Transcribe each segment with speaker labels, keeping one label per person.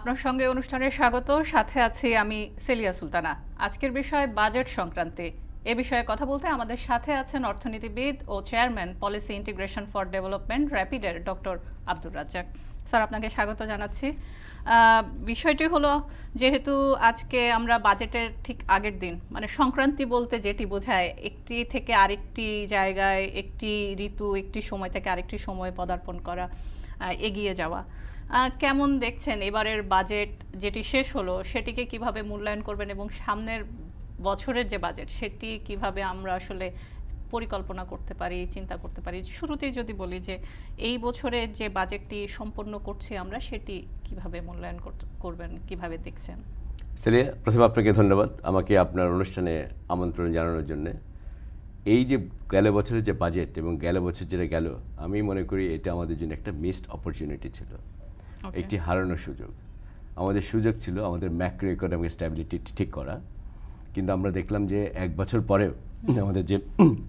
Speaker 1: আপনার সঙ্গে অনুষ্ঠানে স্বাগত। সাথে আছি আমি সেলিয়া সুলতানা। আজকের বিষয় বাজেট সংক্রান্তি। এ বিষয়ে কথা বলতে আমাদের সাথে আছেন অর্থনীতিবিদ ও chairman policy integration for development র্যাপিডের ডক্টর আব্দুর রাজ্জাক। স্যার, আপনাকে স্বাগত জানাচ্ছি। বিষয়টি হলো, যেহেতু আজকে আমরা বাজেটের ঠিক আগের দিন, মানে সংক্রান্তি বলতে যেটি বোঝায় একটি থেকে আরেকটি জায়গায়, একটি ঋতু একটি সময় থেকে আরেকটি সময় পদার্পণ করা, এগিয়ে যাওয়া, কেমন দেখছেন এবারের বাজেট যেটি শেষ হলো সেটিকে কিভাবে মূল্যায়ন করবেন এবং সামনের বছরের যে বাজেট সেটি কিভাবে আমরা আসলে পরিকল্পনা করতে পারি, চিন্তা করতে পারি? শুরুতেই যদি বলি যে এই বছরে যে বাজেটটি সম্পন্ন করছি আমরা, সেটি কিভাবে মূল্যায়ন করবেন, কিভাবে দেখছেন?
Speaker 2: সেলিয়া, প্রথমে আপনাকে ধন্যবাদ আমাকে আপনার অনুষ্ঠানে আমন্ত্রণ জানানোর জন্য। এই যে গেল বছরের যে বাজেট এবং গেল বছর যেটা গেল, আমি মনে করি এটা আমাদের জন্য একটা মিসড অপরচুনিটি ছিল, একটি হারানোর সুযোগ। আমাদের সুযোগ ছিল আমাদের ম্যাক্রো ইকোনমিক স্ট্যাবিলিটি ঠিক করা, কিন্তু আমরা দেখলাম যে এক বছর পরেও আমাদের যে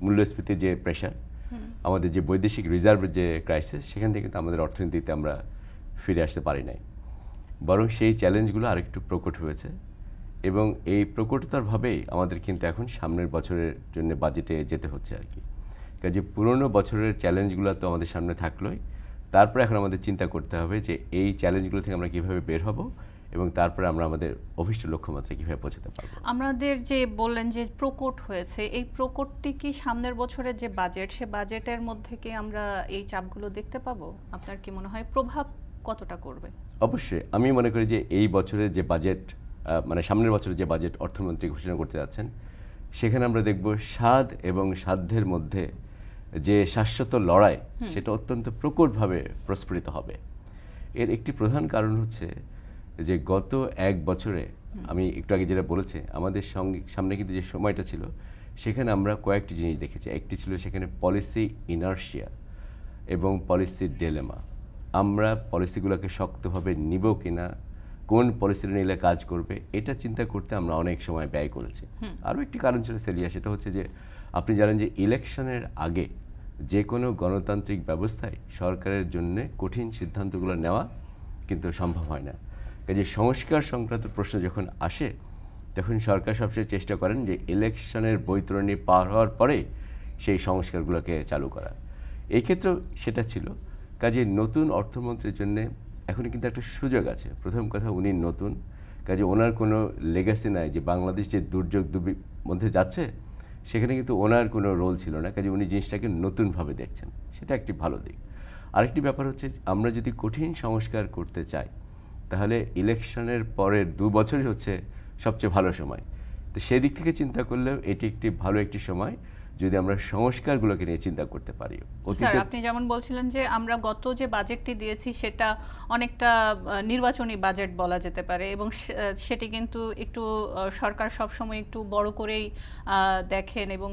Speaker 2: মূল্যস্ফীতির যে প্রেশার, আমাদের যে বৈদেশিক রিজার্ভের যে ক্রাইসিস, সেখান থেকে কিন্তু আমাদের অর্থনীতিতে আমরা ফিরে আসতে পারি নাই। বরং সেই চ্যালেঞ্জগুলো আরেকটু প্রকট হয়েছে এবং এই প্রকটতারভাবেই আমাদের কিন্তু এখন সামনের বছরের জন্য বাজেটে যেতে হচ্ছে আর কি। কাজে পুরনো বছরের চ্যালেঞ্জগুলো তো আমাদের সামনে থাকলোই, তারপরে এখন আমাদের চিন্তা করতে হবে যে এই চ্যালেঞ্জগুলো থেকে আমরা কীভাবে বের হব এবং তারপরে আমরা আমাদের অভিষ্ট লক্ষ্যমাত্রায় কীভাবে পৌঁছাতে পারবো।
Speaker 1: আমাদের যে বললেন যে প্রকট হয়েছে, এই প্রকটটি কি সামনের বছরের যে বাজেট, সে বাজেটের মধ্যে কি আমরা এই চাপগুলো দেখতে পাবো? আপনার কি মনে হয় প্রভাব কতটা করবে?
Speaker 2: অবশ্যই আমি মনে করি যে এই বছরের যে বাজেট, মানে সামনের বছরের যে বাজেট অর্থমন্ত্রী ঘোষণা করতে যাচ্ছেন, সেখানে আমরা দেখব স্বাদ এবং সাধ্যের মধ্যে যে শাশ্বত লড়াই, সেটা অত্যন্ত প্রকটভাবে প্রস্ফুটিত হবে। এর একটি প্রধান কারণ হচ্ছে যে গত এক বছরে আমি একটু আগে যেটা বলেছি, আমাদের সামনে কিন্তু যে সময়টা ছিল সেখানে আমরা কয়েকটি জিনিস দেখেছি। একটি ছিল সেখানে পলিসি ইনার্শিয়া এবং পলিসি ডেলেমা। আমরা পলিসিগুলোকে শক্তভাবে নিব কিনা, কোন পলিসিটা নিলে কাজ করবে, এটা চিন্তা করতে আমরা অনেক সময় ব্যয় করেছি। আরও একটি কারণ ছিল সেলিয়া, সেটা হচ্ছে যে আপনি জানেন যে ইলেকশনের আগে যে কোনো গণতান্ত্রিক ব্যবস্থায় সরকারের জন্য কঠিন সিদ্ধান্তগুলো নেওয়া কিন্তু সম্ভব হয় না। কাজে সংস্কার সংক্রান্ত প্রশ্ন যখন আসে, তখন সরকার সবচেয়ে চেষ্টা করেন যে ইলেকশনের বৈতরণী পার হওয়ার পরে সেই সংস্কারগুলোকে চালু করা। এই ক্ষেত্রেও সেটা ছিল। কাজে নতুন অর্থমন্ত্রীর জন্য এখন কিন্তু একটা সুযোগ আছে। প্রথম কথা, উনি নতুন, কাজে ওনার কোনো লেগাসি নাই যে বাংলাদেশ যে দুর্যোগ মধ্যে যাচ্ছে সেখানে কিন্তু ওনার কোনো রোল ছিল না। কাজে উনি জিনিসটাকে নতুনভাবে দেখছেন, সেটা একটি ভালো দিক। আরেকটি ব্যাপার হচ্ছে, আমরা যদি কঠিন সংস্কার করতে চাই তাহলে ইলেকশনের পরের 2 বছরই হচ্ছে সবচেয়ে ভালো সময়। তো সেই দিক থেকে চিন্তা করলেও এটি একটি ভালো একটি সময় যদি আমরা সংস্কারগুলোকে নিয়ে চিন্তা করতে পারি।
Speaker 1: স্যার, আপনি যেমন বলছিলেন যে আমরা গত যে বাজেটটি দিয়েছি সেটা অনেকটা নির্বাচনী বাজেট বলা যেতে পারে, এবং সেটি কিন্তু একটু সরকার সবসময় একটু বড় করেই দেখেন এবং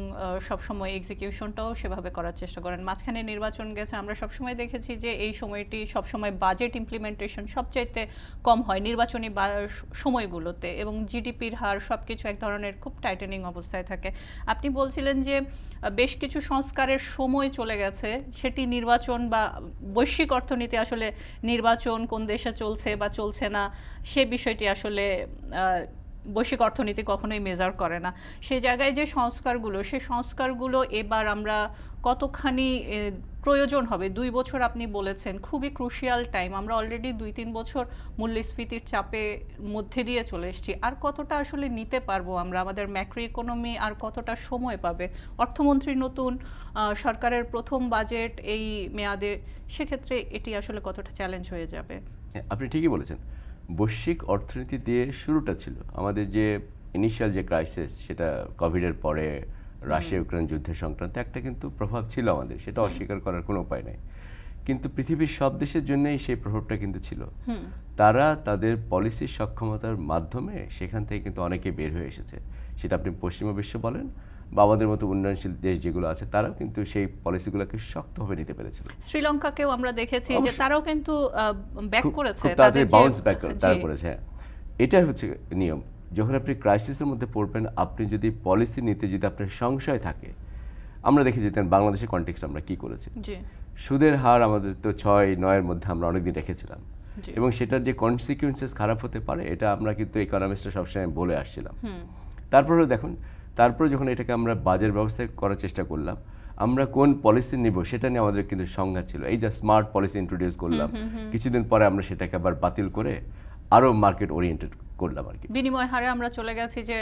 Speaker 1: সবসময় এক্সিকিউশনটাও সেভাবে করার চেষ্টা করেন। মাঝখানে নির্বাচন গেছে, আমরা সবসময় দেখেছি যে এই সময়টি সবসময় বাজেট ইমপ্লিমেন্টেশন সবচাইতে কম হয় নির্বাচনী সময়গুলোতে, এবং জিডিপির হার সব কিছু এক ধরনের খুব টাইটেনিং অবস্থায় থাকে। আপনি বলছিলেন যে বেশ কিছু সংস্কারের সময় চলে গেছে, সেটি নির্বাচন বা বৈশ্বিক অর্থনীতি, আসলে নির্বাচন কোন দেশে চলছে বা চলছে না সে বিষয়টি আসলে বৈশ্বিক অর্থনীতি কখনোই মেজার করে না। সেই জায়গায় যে সংস্কারগুলো এবার আমরা কতখানি প্রয়োজন হবে? 2 বছর আপনি বলেছেন খুবই ক্রুশিয়াল টাইম, আমরা অলরেডি 2-3 বছর মূল্যস্ফীতির চাপে মধ্যে দিয়ে চলে এসেছি। আর কতটা আসলে নিতে পারবো আমরা? আমাদের ম্যাক্রো ইকোনমি আর কতটা সময় পাবে? অর্থমন্ত্রী নতুন, সরকারের প্রথম বাজেট এই মেয়াদে, সেক্ষেত্রে এটি আসলে কতটা চ্যালেঞ্জ হয়ে যাবে?
Speaker 2: আপনি ঠিকই বলেছেন। বৈশ্বিক অর্থনীতি দিয়ে শুরুটা ছিল আমাদের যে ইনিশিয়াল যে ক্রাইসিস, সেটা কোভিডের পরে রাশিয়া ইউক্রেন যুদ্ধের সংক্রান্ত একটা কিন্তু প্রভাব ছিল আমাদের, সেটা অস্বীকার করার কোনো উপায় নেই। কিন্তু পৃথিবীর সব দেশের জন্যই সেই প্রভাবটা কিন্তু ছিল। তারা তাদের পলিসির সক্ষমতার মাধ্যমে সেখান থেকে কিন্তু অনেকে বের হয়ে এসেছে। সেটা আপনি পশ্চিমা বিশ্ব বলেন বা আমাদের মতো উন্নয়নশীল দেশ যেগুলো আছে, তারাও কিন্তু সেই পলিসিগুলোকে শক্তভাবে নিতে পেরেছিল।
Speaker 1: শ্রীলঙ্কাকেও আমরা দেখেছি যে তারাও কিন্তু ব্যাক করেছে,
Speaker 2: তাদের বাউন্স ব্যাক তারা করেছে। এটাই হচ্ছে নিয়ম। যখন আপনি ক্রাইসিসের মধ্যে পড়বেন, আপনি যদি পলিসি নিতে যদি আপনার সংশয় থাকে, আমরা দেখে যেতেন বাংলাদেশের কনটেক্সট আমরা কি করেছি। সুদের হার আমাদের তো 6-9-এর মধ্যে আমরা অনেকদিন রেখেছিলাম,
Speaker 1: জি।
Speaker 2: এবং সেটার যে কনসিকুয়েন্সেস খারাপ হতে পারে এটা আমরা কিন্তু ইকোনমিস্টরা সবসময় বলে আসছিলাম। তারপরেও দেখুন, তারপরে যখন এটাকে আমরা বাজার ব্যবস্থা করার চেষ্টা করলাম, আমরা কোন পলিসি নিব সেটা নিয়ে আমাদের কিন্তু সংজ্ঞা ছিল। এই যে স্মার্ট পলিসি ইন্ট্রোডিউস করলাম, কিছুদিন পরে আমরা সেটাকে আবার বাতিল করে আরো মার্কেট ওরিয়েন্টেড করলাম আর কি।
Speaker 1: বিনিময় হারে আমরা চলে গেছি যে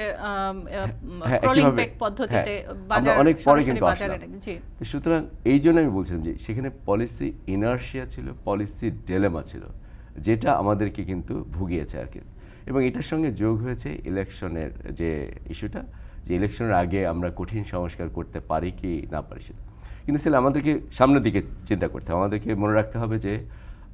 Speaker 2: হ্যাঁ,
Speaker 1: ক্রলিং
Speaker 2: একইভাবে,
Speaker 1: পেগ পদ্ধতিতে
Speaker 2: আমরা
Speaker 1: বাজার
Speaker 2: অনেক পরে
Speaker 1: সরাসরি
Speaker 2: কিন্তু
Speaker 1: বাজারে
Speaker 2: আসলাম।
Speaker 1: জি।
Speaker 2: তো সুতরাং এই জন্য আমি বলছিলাম যে সেখানে পলিসি ইনার্শিয়া ছিল, পলিসি ডেলেমা ছিল, যেটা আমাদেরকে কিন্তু ভুগিয়েছে আর কি। এবং এটার সঙ্গে যোগ হয়েছে ইলেকশনের যে ইস্যুটা, যে ইলেকশনের আগে আমরা কঠিন সংস্কার করতে পারি কি না পারি সেটা। কিন্তু সেটা আমাদেরকে সামনের দিকে চিন্তা করতে হবে, আমাদেরকে মনে রাখতে হবে যে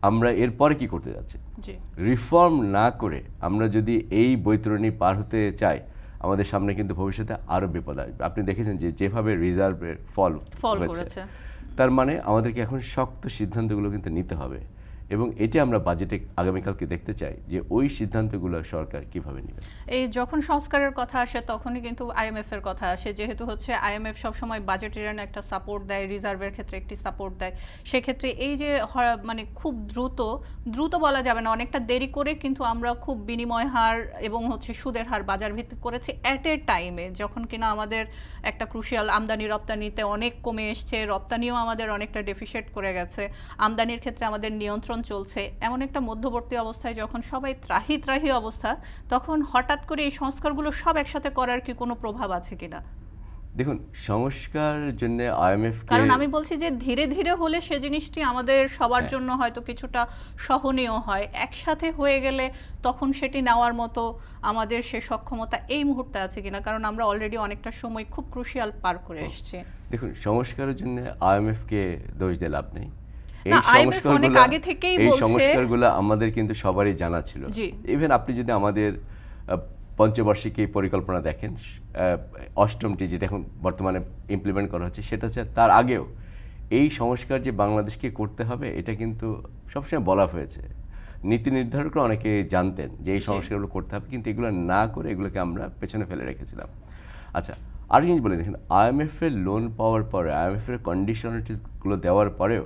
Speaker 2: আমরা এরপরে কি করতে যাচ্ছি।
Speaker 1: জি।
Speaker 2: রিফর্ম না করে আমরা যদি এই বৈতরণী পার হতে চাই, আমাদের সামনে কিন্তু ভবিষ্যতে আরো বিপদ আসবে। আপনি দেখেছেন যে যেভাবে রিজার্ভের ফল হয়েছে,
Speaker 1: করেছে।
Speaker 2: তার মানে আমাদেরকে এখন শক্ত সিদ্ধান্তগুলো কিন্তু নিতে হবে, এবং এটা আমরা বাজেটে আগামীকালকে দেখতে চাই যে ওই সিদ্ধান্তগুলো সরকার কিভাবে নেবে।
Speaker 1: এই যখন সংস্কারের কথা আসে তখনই কিন্তু আইএমএফ এর কথা আসে, যেহেতু হচ্ছে আইএমএফ সবসময় বাজেটেরিয়ান একটা সাপোর্ট দেয়, রিজার্ভের ক্ষেত্রে একটি সাপোর্ট দেয়। সেক্ষেত্রে এই যে মানে খুব দ্রুত বলা যাবে না, অনেকটা দেরি করে কিন্তু আমরা খুব বিনিময় হার এবং হচ্ছে সুদের হার বাজার ভিত্তিক করেছি অ্যাট এ টাইমে, যখন কিনা আমাদের একটা ক্রুশিয়াল আমদানি রপ্তানিতে অনেক কমে এসছে, রপ্তানিও আমাদের অনেকটা ডেফিসিয়েট করে গেছে, আমদানির ক্ষেত্রে আমাদের নিয়ন্ত্রণ চলছে। এমন একটা মধ্যবর্তী অবস্থায় যখন সবাই ত্রাহি অবস্থা, তখন হঠাৎ করে এই সংস্কারগুলো সব একসাথে করার কি কোনো প্রভাব আছে কিনা?
Speaker 2: দেখুন, সংস্কার জন্য আইএমএফ,
Speaker 1: কারণ আমি বলছি যে ধীরে ধীরে হলে সে জিনিসটি আমাদের সবার জন্য হয়তো কিছুটা সহনীয় হয়, একসাথে হয়ে গেলে তখন সেটি নেওয়ার মতো আমাদের সে সক্ষমতা এই মুহূর্তে আছে কিনা, কারণ আমরা অলরেডি অনেকটা সময় খুব ক্রুশিয়াল পার করে এসেছি।
Speaker 2: দেখুন, সংস্কারের জন্য আইএমএফ কে দোষ দিয়ে লাভ নেই।
Speaker 1: না, IMF অনেক আগে থেকেই
Speaker 2: এই
Speaker 1: বলছে।
Speaker 2: সংস্কারগুলো আমাদের কিন্তু সবারই জানা ছিল।
Speaker 1: জি।
Speaker 2: ইভেন আপনি যদি আমাদের পঞ্চবার্ষিকী পরিকল্পনা দেখেন, অষ্টমটি যেটা এখন বর্তমানে ইমপ্লিমেন্ট করা হচ্ছে, সেটা হচ্ছে তার আগেও এই সংস্কার যে বাংলাদেশকে করতে হবে এটা কিন্তু সবসময় বলা হয়েছে। নীতি নির্ধারকরা অনেকে জানতেন যে এই সংস্কারগুলো করতে হবে, কিন্তু এগুলো না করে এগুলোকে আমরা পেছনে ফেলে রেখেছিলাম। আচ্ছা, আর জিনিস বলে দেখেন, আইএমএফ এর লোন পাওয়ার পরে, আইএমএফ এর কন্ডিশনালিটিসগুলো দেওয়ার পরেও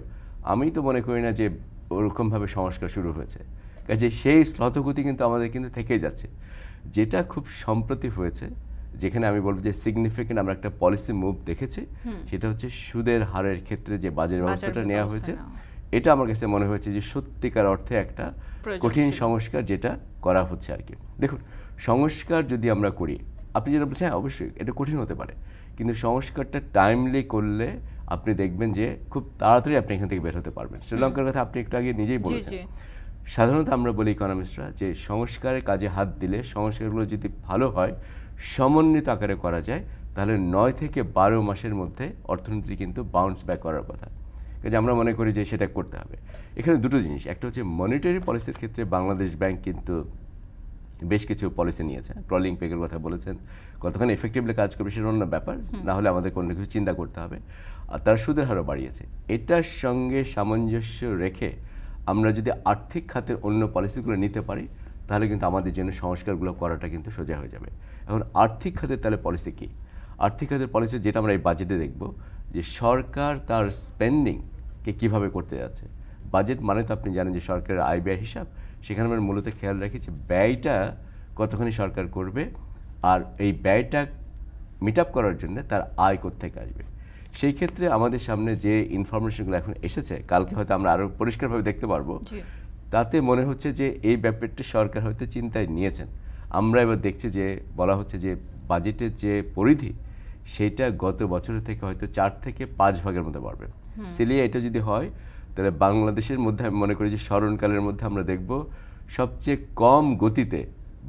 Speaker 2: আমি তো মনে করি না যে ওরকমভাবে সংস্কার শুরু হয়েছে। কাজে সেই স্লথগতি কিন্তু আমাদের কিন্তু থেকেই যাচ্ছে। যেটা খুব সম্প্রতি হয়েছে, যেখানে আমি বলবো যে সিগনিফিকেন্ট আমরা একটা পলিসি মুভ দেখেছি, সেটা হচ্ছে সুদের হারের ক্ষেত্রে যে বাজেট ব্যবস্থাটা নেওয়া হয়েছে, এটা আমার কাছে মনে হয়েছে যে সত্যিকার অর্থে একটা কঠিন সংস্কার যেটা করা হচ্ছে আর কি। দেখুন, সংস্কার যদি আমরা করি, আপনি যেটা বলছেন, হ্যাঁ অবশ্যই এটা কঠিন হতে পারে, কিন্তু সংস্কারটা টাইমলি করলে আপনি দেখবেন যে খুব তাড়াতাড়ি আপনি এখান থেকে বের হতে পারবেন। শ্রীলঙ্কার কথা আপনি একটু আগে নিজেই বলেছেন। সাধারণত আমরা বলি ইকোনমিস্টরা যে সংস্কারের কাজে হাত দিলে, সংস্কারগুলো যদি ভালো হয়, সমন্বিত আকারে করা যায়, তাহলে 9 থেকে 12 মাসের মধ্যে অর্থনীতি কিন্তু বাউন্স ব্যাক করার কথা। কাজে আমরা মনে করি যে সেটা করতে হবে। এখানে দুটো জিনিস, একটা হচ্ছে মনিটারি পলিসির ক্ষেত্রে বাংলাদেশ ব্যাংক কিন্তু বেশ কিছু পলিসি নিয়েছে। ক্রলিং পেগের কথা বলেছেন, কতখানি এফেক্টিভলি কাজ করবে সেটা অন্য ব্যাপার, না হলে আমাদের কোনো কিছু চিন্তা করতে হবে। আর তারা সুদের হারও বাড়িয়েছে। এটার সঙ্গে সামঞ্জস্য রেখে আমরা যদি আর্থিক খাতের অন্য পলিসিগুলো নিতে পারি, তাহলে কিন্তু আমাদের জন্য সংস্কারগুলো করাটা কিন্তু সোজা হয়ে যাবে। এখন আর্থিক খাতের তাহলে পলিসি কী? আর্থিক খাতের পলিসি যেটা আমরা এই বাজেটে দেখব, যে সরকার তার স্পেন্ডিংকে কীভাবে করতে যাচ্ছে। বাজেট মানে তো আপনি জানেন যে সরকারের আয় ব্যয় হিসাব, সেখানে আমরা মূলত খেয়াল রাখি যে ব্যয়টা কতখানি সরকার করবে, আর এই ব্যয়টা মিট আপ করার জন্য তার আয় কোত্থেকে আসবে। সেই ক্ষেত্রে আমাদের সামনে যে ইনফরমেশনগুলো এখন এসেছে, কালকে হয়তো আমরা আরও পরিষ্কারভাবে দেখতে পারবো, তাতে মনে হচ্ছে যে এই ব্যাপারটা সরকার হয়তো চিন্তায় নিয়েছেন। আমরা এবার দেখছি যে বলা হচ্ছে যে বাজেটের যে পরিধি, সেটা গত বছরের থেকে হয়তো 4 থেকে 5 ভাগের মধ্যে বাড়বে। সিলিয়ে এটা যদি হয়, তাহলে বাংলাদেশের মধ্যে আমি মনে করি যে স্মরণকালের মধ্যে আমরা দেখব সবচেয়ে কম গতিতে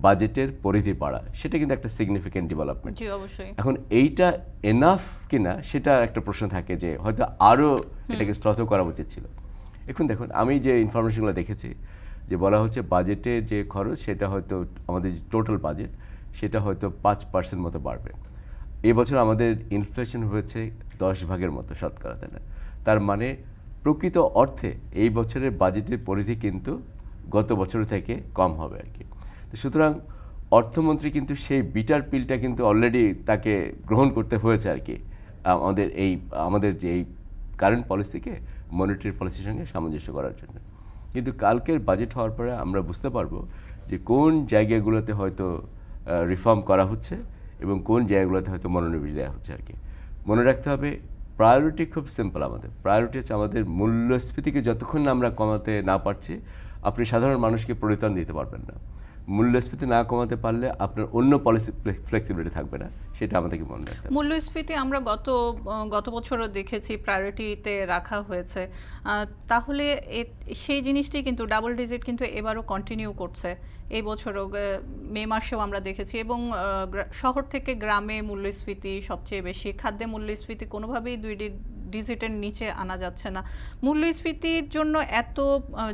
Speaker 2: বাজেটের পরিধি বাড়া। সেটা কিন্তু একটা সিগনিফিকেন্ট ডেভেলপমেন্ট।
Speaker 1: জি, অবশ্যই।
Speaker 2: এখন এইটা এনাফ কিনা সেটা একটা প্রশ্ন থাকে, যে হয়তো আরও এটাকে শ্রদ্ধ করা উচিত ছিল। এখন দেখুন, আমি যে ইনফরমেশনগুলো দেখেছি, যে বলা হচ্ছে বাজেটের যে খরচ, সেটা হয়তো আমাদের যে টোটাল বাজেট, সেটা হয়তো 5% মতো বাড়বে। এবছর আমাদের ইনফ্লেশন হয়েছে 10 ভাগের মতো শতকরা, তাই না? তার মানে প্রকৃত অর্থে এই বছরের বাজেটের পরিধি কিন্তু গত বছর থেকে কম হবে আর কি। তো সুতরাং অর্থমন্ত্রী কিন্তু সেই বিটার পিলটা কিন্তু অলরেডি তাকে গ্রহণ করতে হয়েছে আর কি, আমাদের যে এই কারেন্ট পলিসিকে মনিটারি পলিসির সঙ্গে সামঞ্জস্য করার জন্য। কিন্তু কালকের বাজেট হওয়ার পরে আমরা বুঝতে পারবো যে কোন জায়গাগুলোতে হয়তো রিফর্ম করা হচ্ছে এবং কোন জায়গাগুলোতে হয়তো মনোনিবেশ দেওয়া হচ্ছে আর কি। মনে রাখতে হবে প্রায়োরিটি খুব সিম্পল, আমাদের প্রায়োরিটি হচ্ছে আমাদের মূল্যস্ফীতিকে যতক্ষণ না আমরা কমাতে না পারছি আপনি সাধারণ মানুষকে পরিত্রাণ দিতে পারবেন না। মূল্যস্ফীতি না কমাতে পারলে আপনার অন্য পলিসি ফ্লেক্সিবিলিটি থাকবে না, সেটা আমাদেরকে মনে রাখতে হবে।
Speaker 1: মূল্যস্ফীতি আমরা গত বছরও দেখেছি প্রায়োরিটিতে রাখা হয়েছে, তাহলে সেই জিনিসটি কিন্তু ডাবল ডিজিট কিন্তু এবারও কন্টিনিউ করছে। এই বছরও মে মাসেও আমরা দেখেছি, এবং শহর থেকে গ্রামে মূল্যস্ফীতি সবচেয়ে বেশি। খাদ্যে মূল্যস্ফীতি কোনোভাবেই ডিজিটের নিচে আনা যাচ্ছে না। মূল্যস্ফীতির জন্য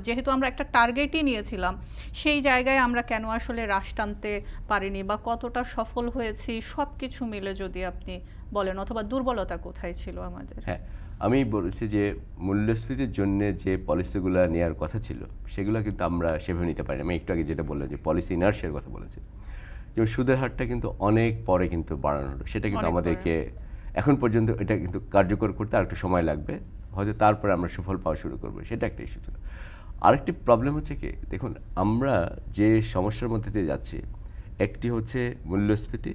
Speaker 1: যেহেতু আমরা একটা টার্গেটই নিয়েছিলাম, সেই জায়গায় আমরা কেন আসলে হ্রাস টানতে পারিনি বা কতটা সফল হয়েছি সব কিছু মিলে যদি আপনি বলেন, অথবা দুর্বলতা কোথায় ছিল আমাদের?
Speaker 2: হ্যাঁ, আমি বলছি যে মূল্যস্ফীতির জন্য যে পলিসিগুলো নেওয়ার কথা ছিল সেগুলো কিন্তু আমরা সেভাবে নিতে পারি না। আমি একটু আগে যেটা বললাম যে পলিসি ইনার্শিয়ার কথা বলেছি, যেমন সুদের হারটা কিন্তু অনেক পরে কিন্তু বাড়ানো হলো, সেটা কিন্তু আমাদেরকে এখন পর্যন্ত এটা কিন্তু কার্যকর করতে আরেকটু সময় লাগবে, হয়তো তারপরে আমরা সুফল পাওয়া শুরু করবো, সেটা একটা ইস্যু ছিল। আরেকটি প্রবলেম হচ্ছে কি, দেখুন আমরা যে সমস্যার মধ্যে দিয়ে যাচ্ছি, একটি হচ্ছে মূল্যস্ফীতি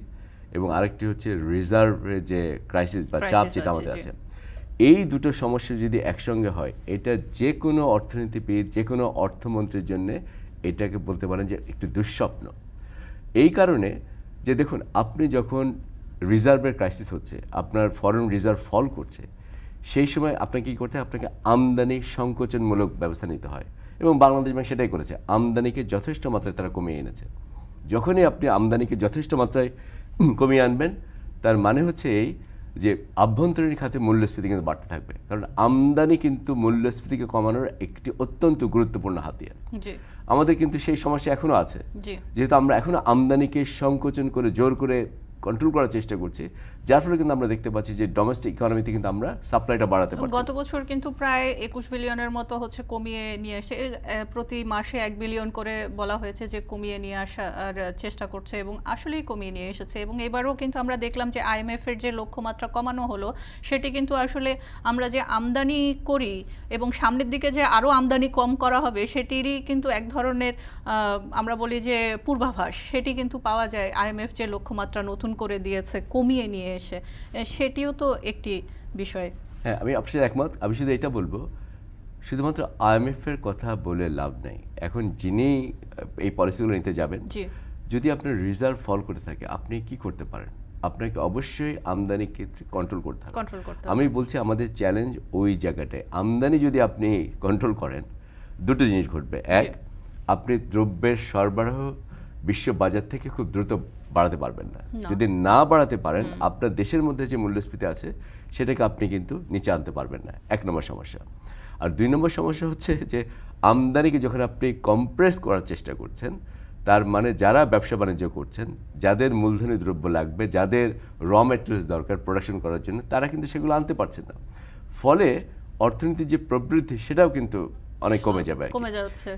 Speaker 2: এবং আরেকটি হচ্ছে রিজার্ভের যে ক্রাইসিস বা চাপ যেটা আমাদের আছে। এই দুটো সমস্যা যদি একসঙ্গে হয়, এটা যে কোনো অর্থনীতিবিদ, যে কোনো অর্থমন্ত্রীর জন্য এটাকে বলতে পারেন যে একটি দুঃস্বপ্ন। এই কারণে যে দেখুন, আপনি যখন রিজার্ভের ক্রাইসিস হচ্ছে, আপনার ফরেন রিজার্ভ ফল করছে, সেই সময় আপনাকে কী করতে হয়, আপনাকে আমদানি সংকোচনমূলক ব্যবস্থা নিতে হয়, এবং বাংলাদেশ ব্যাংক সেটাই করেছে। আমদানিকে যথেষ্ট মাত্রায় তারা কমিয়ে এনেছে। যখনই আপনি আমদানিকে যথেষ্ট মাত্রায় কমিয়ে আনবেন, তার মানে হচ্ছে এই যে আভ্যন্তরীণ খাতে মূল্যস্ফীতি কিন্তু বাড়তে থাকবে, কারণ আমদানি কিন্তু মূল্যস্ফীতিকে কমানোর একটি অত্যন্ত গুরুত্বপূর্ণ হাতিয়ার। আমাদের কিন্তু সেই সমস্যা এখনো আছে, যেহেতু আমরা এখনো আমদানিকে সংকোচন করে জোর করে কন্ট্রোল করার চেষ্টা করছি, যার ফলে কিন্তু আমরা দেখতে পাচ্ছি যে ডোমেস্টিক ইকোনমিতে কিন্তু আমরা সাপ্লাইটা বাড়াতে পারছি।
Speaker 1: গত বছর কিন্তু প্রায় 21 বিলিয়নের মতো হচ্ছে কমিয়ে নিয়ে এসে, প্রতি মাসে 1 বিলিয়ন করে বলা হয়েছে যে কমিয়ে নিয়ে আসার চেষ্টা করছে, এবং আসলেই কমিয়ে নিয়ে এসেছে। এবং এবারও কিন্তু আমরা দেখলাম যে IMF এর যে লক্ষ্যমাত্রা কমানো হলো, সেটি কিন্তু আসলে আমরা যে আমদানি করি এবং সামনের দিকে যে আরও আমদানি কম করা হবে, সেটিরই কিন্তু এক ধরনের আমরা বলি যে পূর্বাভাস, সেটি কিন্তু পাওয়া যায়। IMF যে লক্ষ্যমাত্রা নতুন করে দিয়েছে কমিয়ে নিয়ে এসে, সেটিও তো একটি বিষয়।
Speaker 2: হ্যাঁ, আমি আপনার সাথে একমত। আমি শুধু এটা বলবো, শুধুমাত্র IMF এর কথা বলে লাভ নেই। এখন যিনি এই পলিসিগুলো নিতে যাবেন, যদি আপনার রিজার্ভ ফল করতে থাকে, আপনি কি করতে পারেন? আপনাকে অবশ্যই আমদানি ক্ষেত্রে কন্ট্রোল করতে হবে। আমি বলছি আমাদের চ্যালেঞ্জ ওই জায়গাটায়। আমদানি যদি আপনি কন্ট্রোল করেন, দুটো জিনিস ঘটবে। এক, আপনি দ্রব্যের সরবরাহ বিশ্ব বাজার থেকে খুব দ্রুত বাড়াতে পারবেন না। যদি না বাড়াতে পারেন, আপনার দেশের মধ্যে যে মূল্যস্ফীতি আছে সেটাকে আপনি কিন্তু নিচে আনতে পারবেন না, 1 নম্বর সমস্যা। আর 2 নম্বর সমস্যা হচ্ছে যে আমদানিকে যখন আপনি কম্প্রেস করার চেষ্টা করছেন, তার মানে যারা ব্যবসা বাণিজ্য করছেন, যাদের মূলধনী দ্রব্য লাগবে, যাদের র ম্যাটেরিয়ালস দরকার প্রোডাকশন করার জন্য, তারা কিন্তু সেগুলো আনতে পারছেন না। ফলে অর্থনীতির যে প্রবৃদ্ধি সেটাও কিন্তু অনেক কমে যাবে,
Speaker 1: কমে যাচ্ছে।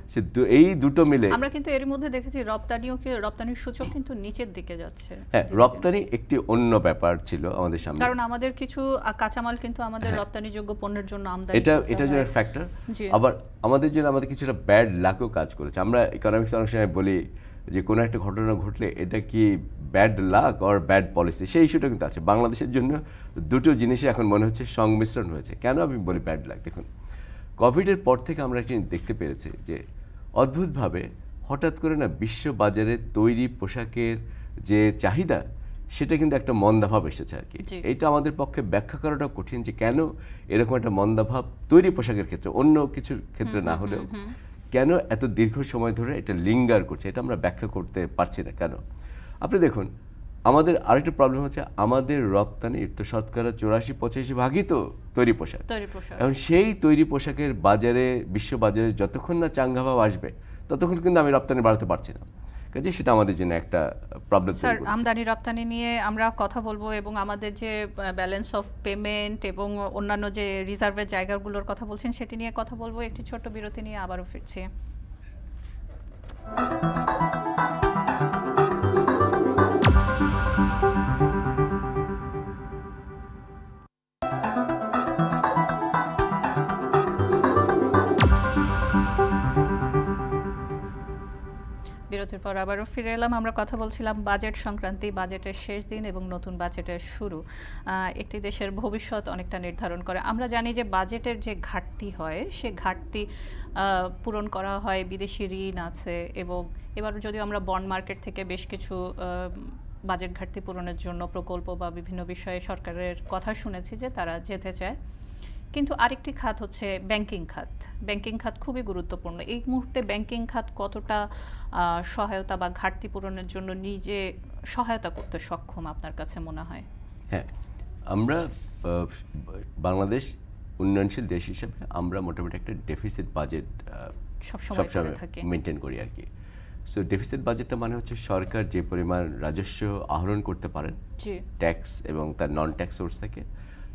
Speaker 2: এই দুটো মিলে
Speaker 1: আমরা কিন্তু এর মধ্যে দেখেছি রপ্তানির সূচক কিন্তু নিচের দিকে যাচ্ছে।
Speaker 2: হ্যাঁ, রপ্তানি একটি অন্য ব্যাপার ছিল আমাদের সামনে,
Speaker 1: কারণ আমাদের কিছু কাঁচামাল কিন্তু আমাদের রপ্তানিযোগ্য পণ্যের জন্য আমদানি,
Speaker 2: এটা জন্য ফ্যাক্টর। আবার আমাদের জন্য আমাদের কিছুটা ব্যাড লাকও কাজ করেছে। আমরা ইকোনমিক্স অনেক সময় বলি যে কোনো একটা ঘটনা ঘটলে এটা কি bad luck or bad policy, সেই ইস্যুটা কিন্তু আছে। বাংলাদেশের জন্য দুটো জিনিসই এখন মনে হচ্ছে সংমিশ্রণ হয়েছে। কেন আমি বলি ব্যাড লাক? দেখুন, কোভিডের পর থেকে আমরা একটি দেখতে পেরেছি যে অদ্ভুতভাবে হঠাৎ করে না বিশ্ব বাজারে তৈরি পোশাকের যে চাহিদা, সেটা কিন্তু একটা মন্দাভাব এসেছে আর কি। এইটা আমাদের পক্ষে ব্যাখ্যা করাটা কঠিন যে কেন এরকম একটা মন্দাভাব তৈরি পোশাকের ক্ষেত্রে, অন্য কিছুর ক্ষেত্রে না হলেও কেন এত দীর্ঘ সময় ধরে এটা লিঙ্গার করছে, এটা আমরা ব্যাখ্যা করতে পারছি না কেন। আপনি দেখুন, আমাদের আরেকটা প্রবলেম হচ্ছে, আমাদের রপ্তানির তো শতকরা 84-85 ভাগই তো তৈরি পোশাক। এখন সেই তৈরি পোশাকের বাজারে, বিশ্ব বাজারে যতক্ষণ না চাঙ্গাভাব আসবে, ততক্ষণ কিন্তু আমি রপ্তানি বাড়াতে পারছি না। কাজে সেটা আমাদের জন্য একটা প্রবলেম।
Speaker 1: স্যার, আমদানি রপ্তানি নিয়ে আমরা কথা বলবো, এবং আমাদের যে ব্যালেন্স অফ পেমেন্ট এবং অন্যান্য যে রিজার্ভের জায়গাগুলোর কথা বলছেন সেটি নিয়ে কথা বলবো। একটি ছোট্ট বিরতি নিয়ে আবারও ফিরছি। বিরতির পর আবারও ফিরে এলাম। আমরা কথা বলছিলাম বাজেট সংক্রান্তি, বাজেটের শেষ দিন এবং নতুন বাজেটের শুরু। একটি দেশের ভবিষ্যৎ অনেকটা নির্ধারণ করে। আমরা জানি যে বাজেটের যে ঘাটতি হয় সে ঘাটতি পূরণ করা হয়, বিদেশি ঋণ আছে এবং এবার যদিও আমরা বন্ড মার্কেট থেকে বেশ কিছু বাজেট ঘাটতি পূরণের জন্য প্রকল্প বা বিভিন্ন বিষয়ে সরকারের কথা শুনেছি যে তারা যেতে চায়। কিন্তু আরেকটি খাত হচ্ছে ব্যাংকিং খাত। ব্যাংকিং খাত খুবই গুরুত্বপূর্ণ। এই মুহূর্তে ব্যাংকিং খাত কতটা সহায়তা বা ঘাটতি পূরণের জন্য নিজে সহায়তা করতে সক্ষম আপনার কাছে মনে হয়?
Speaker 2: হ্যাঁ, আমরা বাংলাদেশ উন্নয়নশীল দেশ হিসেবে আমরা মোটামুটি একটা ডেফিসিট বাজেট
Speaker 1: সবসময়
Speaker 2: মেনটেন করি আর কি। সো ডেফিসিট বাজেটটা মানে হচ্ছে সরকার যে পরিমাণ রাজস্ব আহরণ করতে পারেন ট্যাক্স এবং তার নন ট্যাক্স সোর্স থেকে,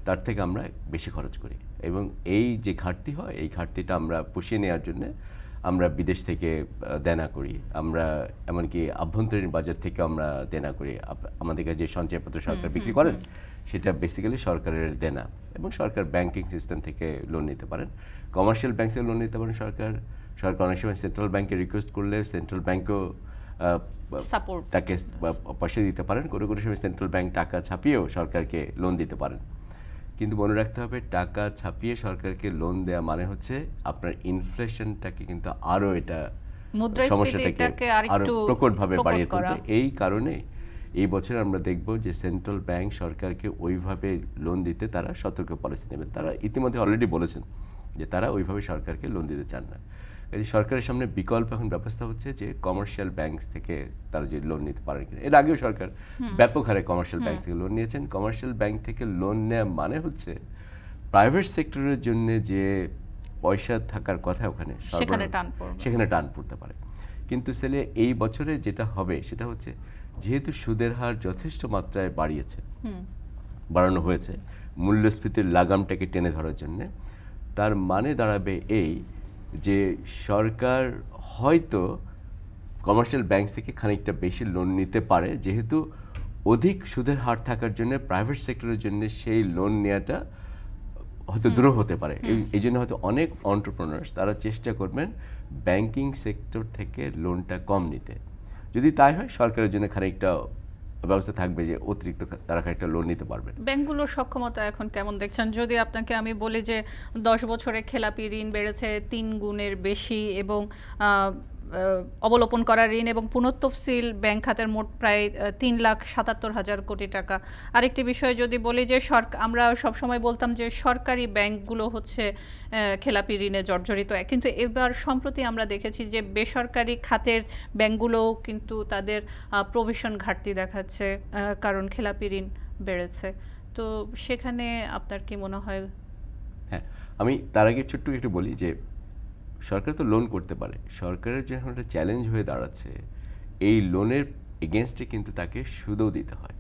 Speaker 2: তার থেকে আমরা বেশি খরচ করি এবং এই যে ঘাটতি হয় এই ঘাটতিটা আমরা পুষিয়ে নেওয়ার জন্য আমরা বিদেশ থেকে দেনা করি, আমরা এমনকি আভ্যন্তরীণ বাজার থেকে আমরা দেনা করি। আমাদের কাছে যে সঞ্চয়পত্র সরকার বিক্রি করেন সেটা বেসিক্যালি সরকারের দেনা, এবং সরকার ব্যাংকিং সিস্টেম থেকে লোন নিতে পারেন, কমার্শিয়াল ব্যাংক থেকে লোন নিতে পারেন। সরকার অনেক সময় সেন্ট্রাল ব্যাংকে রিকোয়েস্ট করলে সেন্ট্রাল ব্যাংকও তাকে পয়সা দিতে পারেন। কোনো সময় সেন্ট্রাল ব্যাংক টাকা ছাপিয়েও সরকারকে লোন দিতে পারেন। কিন্তু মনে রাখতে হবে, টাকা ছাপিয়ে সরকারকে লোন দেওয়া মানে হচ্ছে আপনার ইনফ্লেশনটাকে কিন্তু আরও এটা সমস্যাটাকে আরো প্রকটভাবে বাড়িয়ে তুলবে। এই কারণে এই বছর আমরা দেখব যে সেন্ট্রাল ব্যাংক সরকারকে ওইভাবে লোন দিতে তারা সতর্ক পলিসি নেবেন। তারা ইতিমধ্যে অলরেডি বলেছেন যে তারা ওইভাবে সরকারকে লোন দিতে চান না। সরকারের সামনে বিকল্প এখন ব্যবস্থা হচ্ছে যে কমার্শিয়াল ব্যাংক থেকে তারা যে লোন নিতে পারেন কিনা। এর আগেও সরকার ব্যাপক হারে কমার্শিয়াল ব্যাংক থেকে লোন নিয়েছেন। কমার্শিয়াল ব্যাংক থেকে লোন নেওয়া মানে হচ্ছে প্রাইভেট সেক্টরের জন্য যে পয়সা থাকার কথা ওখানে সেখানে টান পড়তে পারে। কিন্তু সেলে এই বছরে যেটা হবে সেটা হচ্ছে, যেহেতু সুদের হার যথেষ্ট মাত্রায় বাড়ানো হয়েছে মূল্যস্ফীতির লাগামটাকে টেনে ধরার জন্য, তার মানে দাঁড়াবে এই যে সরকার হয়তো কমার্শিয়াল ব্যাংক থেকে খানিকটা বেশি লোন নিতে পারে, যেহেতু অধিক সুদের হার থাকার জন্য প্রাইভেট সেক্টরের জন্য সেই লোন নেওয়াটা হয়তো দূর হতে পারে। এই জন্য হয়তো অনেক এন্টারপ্রেনার্স তারা চেষ্টা করবেন ব্যাংকিং সেক্টর থেকে লোনটা কম নিতে। যদি তাই হয় সরকারের জন্য খানিকটা ব্যবস্থা থাকবে যে অতিরিক্ত তারা খানিকটা লোন নিতে পারবেন।
Speaker 1: ব্যাংকগুলোর সক্ষমতা এখন কেমন দেখছেন? যদি আপনাকে আমি বলি যে 10 বছরে খেলাপি ঋণ বেড়েছে 3 গুণের বেশি এবং অবলোপন করা ঋণ এবং পুনঃতফসিল ব্যাংক খাতের মোট প্রায় 3,77,000 কোটি টাকা। আরেকটি বিষয় যদি বলি যে আমরা সবসময় বলতাম যে সরকারি ব্যাংকগুলো হচ্ছে খেলাপি ঋণে জর্জরিত, কিন্তু এবার সম্প্রতি আমরা দেখেছি যে বেসরকারি খাতের ব্যাংকগুলোও কিন্তু তাদের প্রভিশন ঘাটতি দেখাচ্ছে, কারণ খেলাপি ঋণ বেড়েছে। তো সেখানে আপনার কি মনে হয়?
Speaker 2: হ্যাঁ, আমি তার আগে ছোট্ট একটু বলি যে সরকার তো লোন করতে পারে, সরকারের যখন একটা চ্যালেঞ্জ হয়ে দাঁড়াচ্ছে এই লোনের এগেনস্টে কিন্তু তাকে সুদও দিতে হয়।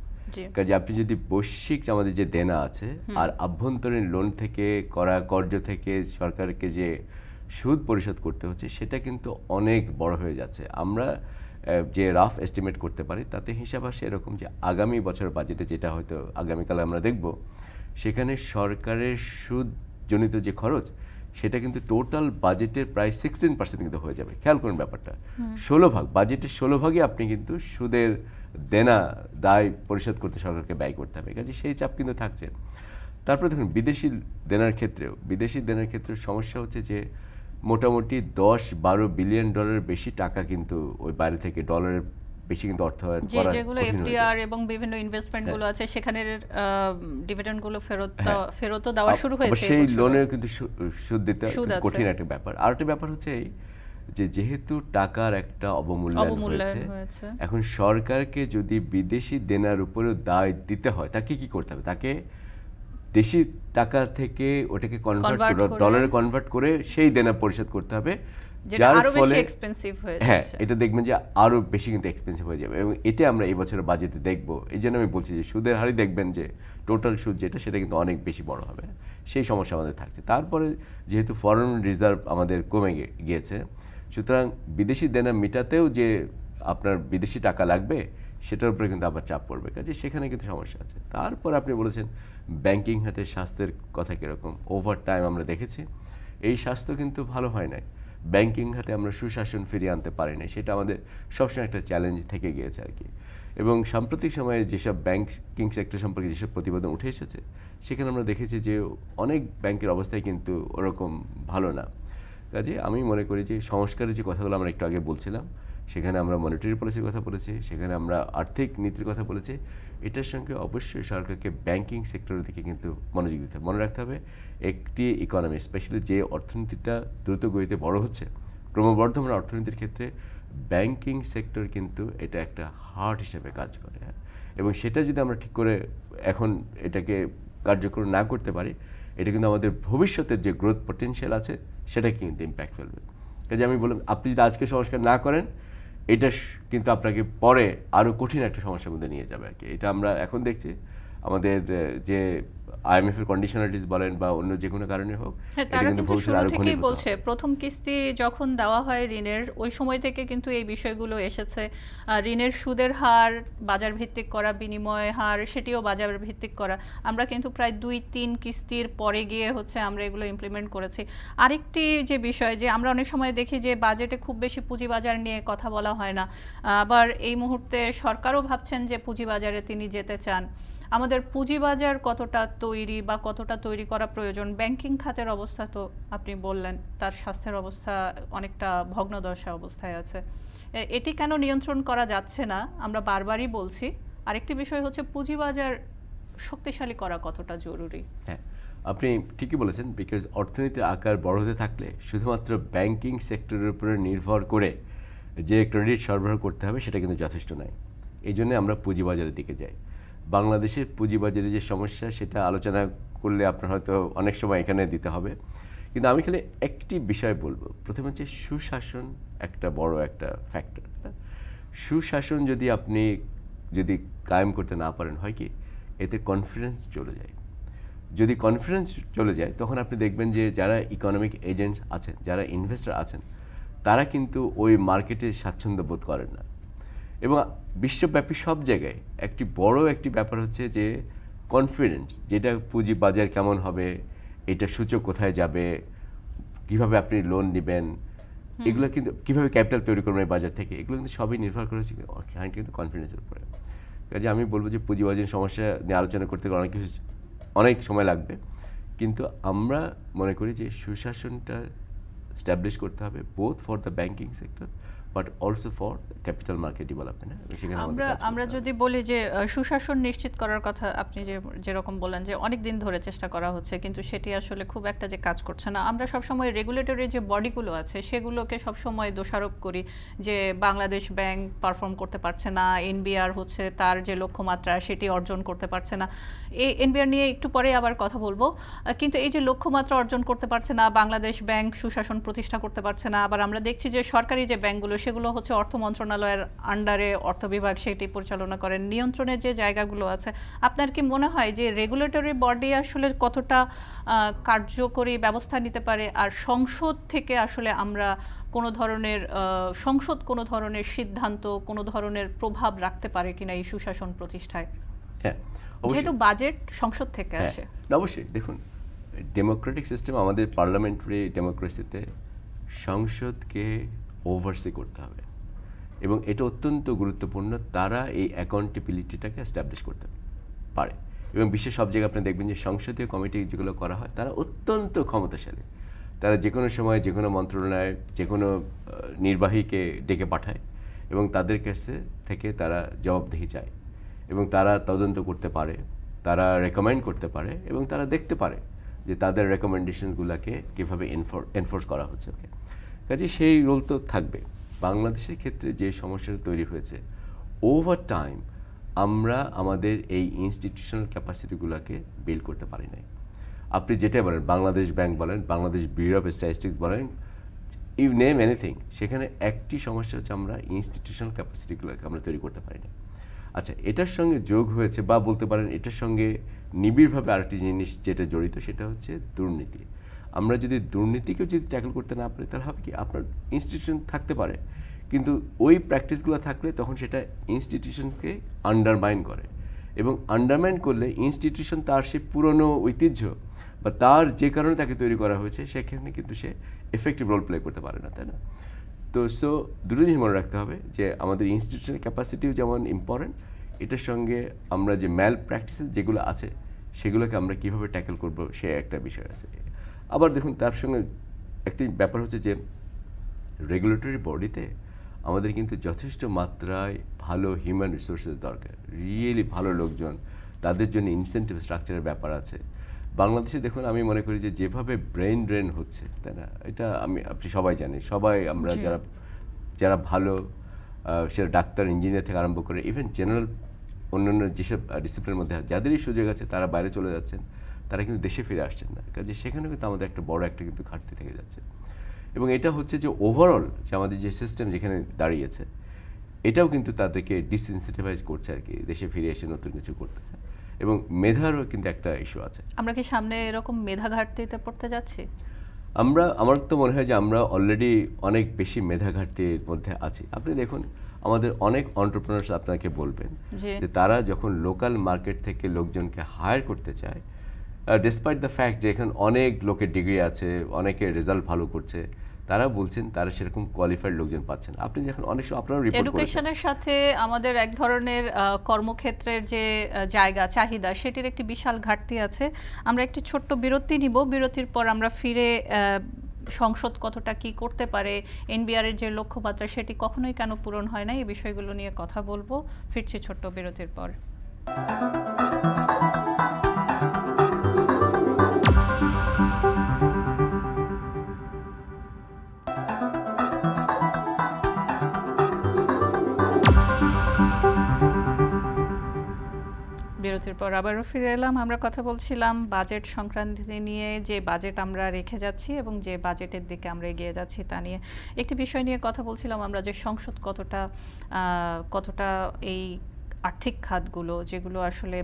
Speaker 2: কাজে আপনি যদি বৈশ্বিক আমাদের যে দেনা আছে আর আভ্যন্তরীণ লোন থেকে করা কর্জ থেকে সরকারকে যে সুদ পরিশোধ করতে হচ্ছে সেটা কিন্তু অনেক বড় হয়ে যাচ্ছে। আমরা যে রাফ এস্টিমেট করতে পারি তাতে হিসাব আসে এরকম যে আগামী বছর বাজেটে, যেটা হয়তো আগামীকালে আমরা দেখব, সেখানে সরকারের সুদজনিত যে খরচ সেটা কিন্তু টোটাল বাজেটের প্রায় 16% কিন্তু হয়ে যাবে। খেয়াল করুন ব্যাপারটা, 16 ভাগ, বাজেটের 16 ভাগে আপনি কিন্তু সুদের দেনা দায় পরিশোধ করতে সরকারকে ব্যয় করতে হবে। কাজে সেই চাপ কিন্তু থাকছে। তারপরে দেখুন বিদেশি দেনার ক্ষেত্রেও সমস্যা হচ্ছে যে মোটামুটি 10-12 বিলিয়ন ডলারের বেশি টাকা কিন্তু ওই বাইরে থেকে ডলারের বেশি কিন্তু অর্থায়ন করা,
Speaker 1: যেগুলো এফডিআর এবং বিভিন্ন ইনভেস্টমেন্টগুলো আছে সেখানের ডিভিডেন্ডগুলো ফেরত দেওয়া শুরু হয়েছে।
Speaker 2: সেই লোনের কিন্তু সুদ দিতে কঠিন একটা ব্যাপার। আর একটা ব্যাপার হচ্ছে এই যে যেহেতু টাকার একটা অবমূল্যায়ন হয়েছে, এখন সরকারকে যদি বিদেশি দেনার উপরেও দায় দিতে হয় তাকে কি করতে হবে? তাকে দেশি টাকা থেকে ওটাকে ডলারে কনভার্ট করে সেই দেনা পরিশোধ করতে হবে, যার ফলে হ্যাঁ এটা দেখবেন যে আরো বেশি কিন্তু এক্সপেন্সিভ হয়ে যাবে। এবং এটা আমরা এই বছরের বাজেটে দেখবো। এই জন্য আমি বলছি যে সুদের হারই দেখবেন যে টোটাল সুদ যেটা সেটা কিন্তু অনেক বেশি বড় হবে। সেই সমস্যা আমাদের থাকছে। তারপরে যেহেতু ফরেন রিজার্ভ আমাদের কমে গিয়েছে, সুতরাং বিদেশি দেনা মেটাতেও যে আপনার বিদেশি টাকা লাগবে সেটার উপরে কিন্তু আবার চাপ পড়বে। কাজে সেখানে কিন্তু সমস্যা আছে। তারপর আপনি বলেছেন ব্যাংকিং খাতে স্বাস্থ্যের কথা কীরকম। ওভার টাইম আমরা দেখেছি এই স্বাস্থ্য কিন্তু ভালো হয় নাই। ব্যাংকিং খাতে আমরা সুশাসন ফিরিয়ে আনতে পারি না, সেটা আমাদের সবসময় একটা চ্যালেঞ্জ থেকে গিয়েছে আর কি। এবং সাম্প্রতিক সময়ে যেসব ব্যাংকিং সেক্টর সম্পর্কে যেসব প্রতিবেদন উঠে এসেছে, সেখানে আমরা দেখেছি যে অনেক ব্যাংকের অবস্থায় কিন্তু ওরকম ভালো না। কাজে আমি মনে করি যে সংস্কারের যে কথাগুলো আমরা একটু আগে বলছিলাম, সেখানে আমরা মনিটারি পলিসির কথা বলেছি, সেখানে আমরা আর্থিক নীতির কথা বলেছি, এটার সঙ্গে অবশ্যই সরকারকে ব্যাংকিং সেক্টরের দিকে কিন্তু মনোযোগ দিতে হবে। মনে রাখতে হবে একটি ইকোনমি, স্পেশালি যে অর্থনীতিটা দ্রুত গতিতে বড় হচ্ছে, ক্রমবর্ধমান অর্থনীতির ক্ষেত্রে ব্যাংকিং সেক্টর কিন্তু এটা একটা হার্ট হিসেবে কাজ করে। এবং সেটা যদি আমরা ঠিক করে এখন এটাকে কার্যকর না করতে পারি, এটা কিন্তু আমাদের ভবিষ্যতের যে গ্রোথ পটেনশিয়াল আছে সেটাকে কিন্তু ইম্প্যাক্ট ফেলবে। কাজে আমি বললাম, আপনি যদি আজকে সংস্কার না করেন, এটা কিন্তু আপনাকে পরে আরও কঠিন একটা সমস্যার মধ্যে নিয়ে যাবে আর কি। এটা আমরা এখন দেখছি আমাদের যে IMF এর কন্ডিশনালিটিস বলেন বা অন্য যে কোনো কারণে হোক,
Speaker 1: হ্যাঁ,
Speaker 2: এটা
Speaker 1: তারা
Speaker 2: কিন্তু
Speaker 1: কিন্তু
Speaker 2: ভবিষ্যতে
Speaker 1: শুরু
Speaker 2: আরও
Speaker 1: থেকেই
Speaker 2: ঘনীভূত
Speaker 1: বলছে,
Speaker 2: হবে।
Speaker 1: প্রথম কিস্তি যখন দেওয়া হয় ঋণের, ওই সময় থেকে কিন্তু এই বিষয়গুলো এসেছে। ঋণের সুদের হার বাজার ভিত্তিক করা, বিনিময় হার সেটিও বাজার ভিত্তিক করা। আমরা কিন্তু প্রায় 2-3 কিস্তির পরে গিয়ে হচ্ছে আমরা এগুলো ইমপ্লিমেন্ট করেছি। আরেকটি যে বিষয়, যে আমরা অনেক সময় দেখি যে বাজেটে খুব বেশি পুঁজিবাজার নিয়ে কথা বলা হয় না, আবার এই মুহূর্তে সরকারও ভাবছেন যে পুঁজিবাজারে তিনি যেতে চান। আমাদের পুঁজিবাজার কতটা তৈরি বা কতটা তৈরি করা প্রয়োজন? ব্যাংকিং খাতের অবস্থা তো আপনি বললেন, তার স্বাস্থ্যের অবস্থা অনেকটা ভগ্নদশা অবস্থায় আছে। এটি কেন নিয়ন্ত্রণ করা যাচ্ছে না আমরা বারবারই বলছি। আরেকটি বিষয় হচ্ছে পুঁজিবাজার শক্তিশালী করা কতটা জরুরি।
Speaker 2: হ্যাঁ, আপনি ঠিকই বলেছেন, বিকজ অর্থনীতির আকার বড় হতে থাকলে শুধুমাত্র ব্যাংকিং সেক্টরের উপরে নির্ভর করে যে ক্রেডিট সরবরাহ করতে হবে সেটা কিন্তু যথেষ্ট নয়। এই জন্য আমরা পুঁজিবাজারের দিকে যাই। বাংলাদেশের পুঁজিবাজারে যে সমস্যা, সেটা আলোচনা করলে আপনার হয়তো অনেক সময় এখানে দিতে হবে, কিন্তু আমি খালি একটি বিষয় বলবো। প্রথমে হচ্ছে সুশাসন একটা বড় একটা ফ্যাক্টর। সুশাসন যদি কায়েম করতে না পারেন, হয় কি, এতে কনফিডেন্স চলে যায়। যদি কনফিডেন্স চলে যায়, তখন আপনি দেখবেন যে যারা ইকোনমিক এজেন্ট আছেন, যারা ইনভেস্টর আছেন, তারা কিন্তু ওই মার্কেটে স্বাচ্ছন্দ্য বোধ করেন না। এবং বিশ্বব্যাপী সব জায়গায় একটি ব্যাপার হচ্ছে যে কনফিডেন্স, যেটা পুঁজি বাজার কেমন হবে, এটা সূচক কোথায় যাবে, কিভাবে আপনি লোন নেবেন, এগুলো কিন্তু কিভাবে ক্যাপিটাল তৈরি করবেন এই বাজার থেকে, এগুলো কিন্তু সবই নির্ভর করেছে কিন্তু কনফিডেন্সের উপরে। কাজে আমি বলবো যে পুঁজিবাজারের সমস্যা নিয়ে আলোচনা করতে গেলে অনেক সময় লাগবে, কিন্তু আমরা মনে করি যে সুশাসনটা স্ট্যাবলিশ করতে হবে, both for the banking sector but also for capital market development.
Speaker 1: আমরা যদি বলি যে সুশাসন নিশ্চিত করার কথা, আপনি যেরকম বললেন যে অনেক দিন ধরে চেষ্টা করা হচ্ছে, কিন্তু সেটি আসলে খুব একটা যে কাজ করছে না। আমরা সবসময় রেগুলেটরি যে বডিগুলো আছে সেগুলোকে সবসময় দোষারোপ করি যে বাংলাদেশ ব্যাংক পারফর্ম করতে পারছে না, এনবিআর হচ্ছে তার যে লক্ষ্যমাত্রা সেটি অর্জন করতে পারছে না। এই এনবিআর নিয়ে একটু পরে আবার কথা বলবো। কিন্তু এই যে লক্ষ্যমাত্রা অর্জন করতে পারছে না, বাংলাদেশ ব্যাংক সুশাসন প্রতিষ্ঠা করতে পারছে না, আবার আমরা দেখছি যে সরকারি যে ব্যাংকগুলো সেগুলো হচ্ছে অর্থ মন্ত্রণালয়ের আন্ডারে অর্থ বিভাগ সেটি পরিচালনা করেন, নিয়ন্ত্রণের যে জায়গাগুলো আছে। আপনার কি মনে হয় যে রেগুলেটরি বডি আসলে কতটা কার্যকরী ব্যবস্থা নিতে পারে, আর সংসদ থেকে আসলে আমরা কোনো ধরনের সিদ্ধান্ত, কোনো ধরনের প্রভাব রাখতে পারে কিনা এই সুশাসন প্রতিষ্ঠায়?
Speaker 2: হ্যাঁ,
Speaker 1: যেহেতু বাজেট সংসদ থেকে আসে।
Speaker 2: অবশ্যই দেখুন, ডেমোক্রেটিক সিস্টেম, আমাদের পার্লামেন্টারি ডেমোক্রেসিতে সংসদকে ওভারসি করতে হবে এবং এটা অত্যন্ত গুরুত্বপূর্ণ। তারা এই অ্যাকাউন্টেবিলিটিটাকে এস্টাবলিশ করতে পারে এবং বিশ্বের সব জায়গায় আপনি দেখবেন যে সংসদীয় কমিটি যেগুলো করা হয়, তারা অত্যন্ত ক্ষমতাশালী। তারা যে কোনো সময় যে কোনো মন্ত্রণালয় যে কোনো নির্বাহীকে ডেকে পাঠায় এবং তাদের কাছে থেকে তারা জবাবদিহি চায় এবং তারা তদন্ত করতে পারে, তারা রেকমেন্ড করতে পারে এবং তারা দেখতে পারে যে তাদের রেকমেন্ডেশনসগুলোকে কীভাবে এনফোর্স করা হচ্ছে। ওকে, কাজে সেই রোল তো থাকবে। বাংলাদেশের ক্ষেত্রে যে সমস্যাটা তৈরি হয়েছে, ওভার টাইম আমরা আমাদের এই ইনস্টিটিউশনাল ক্যাপাসিটিগুলোকে বিল্ড করতে পারি নাই। আপনি যেটা বলেন, বাংলাদেশ ব্যাংক বলেন, বাংলাদেশ ব্যুরো অফ স্ট্যাটিস্টিক্স বলেন, ইউ নেম এনিথিং, সেখানে একটি সমস্যা হচ্ছে আমরা ইনস্টিটিউশনাল ক্যাপাসিটিগুলোকে আমরা তৈরি করতে পারি না। আচ্ছা, এটার সঙ্গে যোগ হয়েছে বা বলতে পারেন এটার সঙ্গে নিবিড়ভাবে আরেকটি জিনিস যেটা জড়িত, সেটা হচ্ছে দুর্নীতি। আমরা যদি দুর্নীতিকেও যদি ট্যাকল করতে না পারি, তাহলে হবে কি, আপনার ইনস্টিটিউশন থাকতে পারে, কিন্তু ওই প্র্যাকটিসগুলো থাকলে তখন সেটা ইনস্টিটিউশনসকে আন্ডারমাইন করে এবং আন্ডারমাইন করলে ইনস্টিটিউশন তার সে পুরনো ঐতিহ্য বা বা তার যে কারণে তাকে তৈরি করা হয়েছে সেখানে কিন্তু সে এফেক্টিভ রোল প্লে করতে পারে না, তাই না? তো সো দুটো জিনিস মনে রাখতে হবে যে আমাদের ইনস্টিটিউশনাল ক্যাপাসিটিও যেমন ইম্পর্টেন্ট, এটার সঙ্গে আমরা যে ম্যাল প্র্যাকটিসেস যেগুলো আছে সেগুলোকে আমরা কীভাবে ট্যাকেল করব সে একটা বিষয় আছে। আবার দেখুন তার সঙ্গে একটি ব্যাপার হচ্ছে যে রেগুলেটরি বডিতে আমাদের কিন্তু যথেষ্ট মাত্রায় ভালো হিউম্যান রিসোর্সেস দরকার, রিয়েলি ভালো লোকজন, তাদের জন্য ইনসেন্টিভ স্ট্রাকচারের ব্যাপার আছে। বাংলাদেশে দেখুন আমি মনে করি যে যেভাবে ব্রেন ড্রেন হচ্ছে, তাই না, এটা আপনি সবাই জানি, সবাই আমরা যারা ভালো সেটা ডাক্তার ইঞ্জিনিয়ার থেকে আরম্ভ করে ইভেন জেনারেল অন্যান্য যেসব ডিসিপ্লিনের মধ্যে যাদেরই সুযোগ আছে তারা বাইরে চলে যাচ্ছেন, তারা কিন্তু দেশে ফিরে আসছেন না, কাজে সেখানেও কিন্তু আমাদের একটা বড় একটা কিন্তু ঘাটতি থেকে যাচ্ছে। এবং এটা হচ্ছে যে ওভারঅল যে আমাদের যে সিস্টেম যেখানে দাঁড়িয়েছে এটাও কিন্তু তাদেরকে ডিসইনসেন্টিভাইজ করছে আর কি দেশে ফিরে এসে নতুন কিছু করতে। এবং মেধারও কিন্তু একটা ইস্যু আছে।
Speaker 1: আমরা কি সামনে এরকম মেধা ঘাটতিতে পড়তে যাচ্ছি?
Speaker 2: আমার তো মনে হয় যে আমরা অলরেডি অনেক বেশি মেধা ঘাটতির মধ্যে আছি। আপনি দেখুন আমাদের অনেক এন্টারপ্রেনার্স আপনাকে বলবেন যে তারা যখন লোকাল মার্কেট থেকে লোকজনকে হায়ার করতে চায়, ডিসপাইট দ্য ফ্যাক্ট যে এখানে অনেক লোকের ডিগ্রি আছে, অনেকের রেজাল্ট ভালো করছে, তারা বলছেন তারা সেরকম কোয়ালিফাইড লোকজন পাচ্ছেন। আপনি যখন অনেক সময় আপনারা রিপোর্ট করেছেন
Speaker 1: এডুকেশনের সাথে আমাদের এক ধরনের কর্মক্ষেত্রের যে জায়গা চাহিদা সেটির একটি বিশাল ঘাটতি আছে। আমরা একটি ছোট্ট বিরতি নিব, বিরতির পর আমরা ফিরে সংসদ কতটা কি করতে পারে, এনবিআর এর যে লক্ষ্যমাত্রা সেটি কখনোই কেন পূরণ হয় না, এই বিষয়গুলো নিয়ে কথা বলবো। ফিরছি ছোট্ট বিরতির পর। বিরতির পর আবারও ফিরে এলাম। আমরা কথা বলছিলাম বাজেট সংক্রান্তি নিয়ে, যে বাজেট আমরা রেখে যাচ্ছি এবং যে বাজেটের দিকে আমরা এগিয়ে যাচ্ছি তা নিয়ে। একটি বিষয় নিয়ে কথা বলছিলাম আমরা, যে সংসদ কতটা এই আর্থিক খাতগুলো যেগুলো আসলে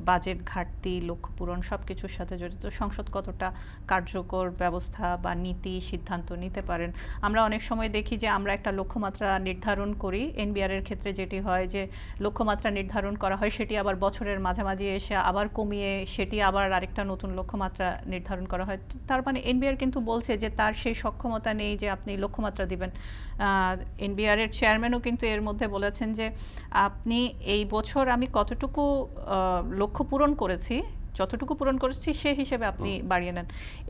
Speaker 1: বাজেট ঘাটতি লক্ষ্য পূরণ সব কিছুর সাথে জড়িত, সংসদ কতটা কার্যকর ব্যবস্থা বা নীতি সিদ্ধান্ত নিতে পারেন। আমরা অনেক সময় দেখি যে আমরা একটা লক্ষ্যমাত্রা নির্ধারণ করি, এনবিআর এর ক্ষেত্রে যেটি হয় যে লক্ষ্যমাত্রা নির্ধারণ করা হয় সেটি আবার বছরের মাঝামাঝি এসে আবার কমিয়ে সেটি আবার আরেকটা নতুন লক্ষ্যমাত্রা নির্ধারণ করা হয়। তার মানে এনবিআর কিন্তু বলছে যে তার সেই সক্ষমতা নেই যে আপনি লক্ষ্যমাত্রা দিবেন। এনবিআর এর চেয়ারম্যানও কিন্তু এর মধ্যে বলেছেন যে আপনি এই বছর আমি কতটুকু লক্ষ্য পূরণ করেছি, যতটুকু পূরণ করেছি সে হিসেবে আপনি বাড়িয়ে নেন।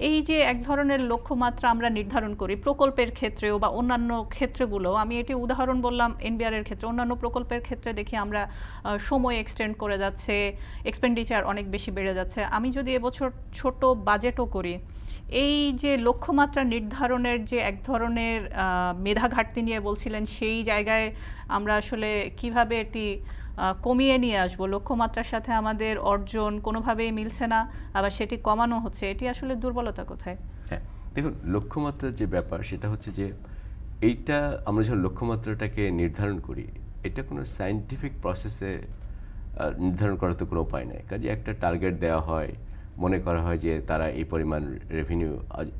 Speaker 1: এই যে এক ধরনের লক্ষ্যমাত্রা আমরা নির্ধারণ করি প্রকল্পের ক্ষেত্রেও বা অন্যান্য ক্ষেত্রগুলো, আমি এটি উদাহরণ বললাম এনবিআর এর ক্ষেত্রে, অন্যান্য প্রকল্পের ক্ষেত্রে দেখি আমরা সময় এক্সটেন্ড করে যাচ্ছে, এক্সপেন্ডিচার অনেক বেশি বেড়ে যাচ্ছে। আমি যদি এবছর ছোট বাজেটও করি, এই যে লক্ষ্যমাত্রা নির্ধারণের যে এক ধরনের মেধা ঘাটতি নিয়ে বলছিলেন, সেই জায়গায় আমরা আসলে কিভাবে এটি কমিয়ে নিয়ে আসবো? লক্ষ্যমাত্রার সাথে আমাদের অর্জন কোনোভাবেই মিলছে না, আবার সেটি কমানো হচ্ছে, এটি আসলে দুর্বলতা কোথায়?
Speaker 2: হ্যাঁ, দেখুন লক্ষ্যমাত্রার যে ব্যাপার সেটা হচ্ছে যে এইটা আমরা যখন লক্ষ্যমাত্রাটাকে নির্ধারণ করি, এটা কোনো সায়েন্টিফিক প্রসেসে নির্ধারণ করার তো কোনো উপায় নেই। কাজে একটা টার্গেট দেওয়া হয়, মনে করা হয় যে তারা এই পরিমাণ রেভিনিউ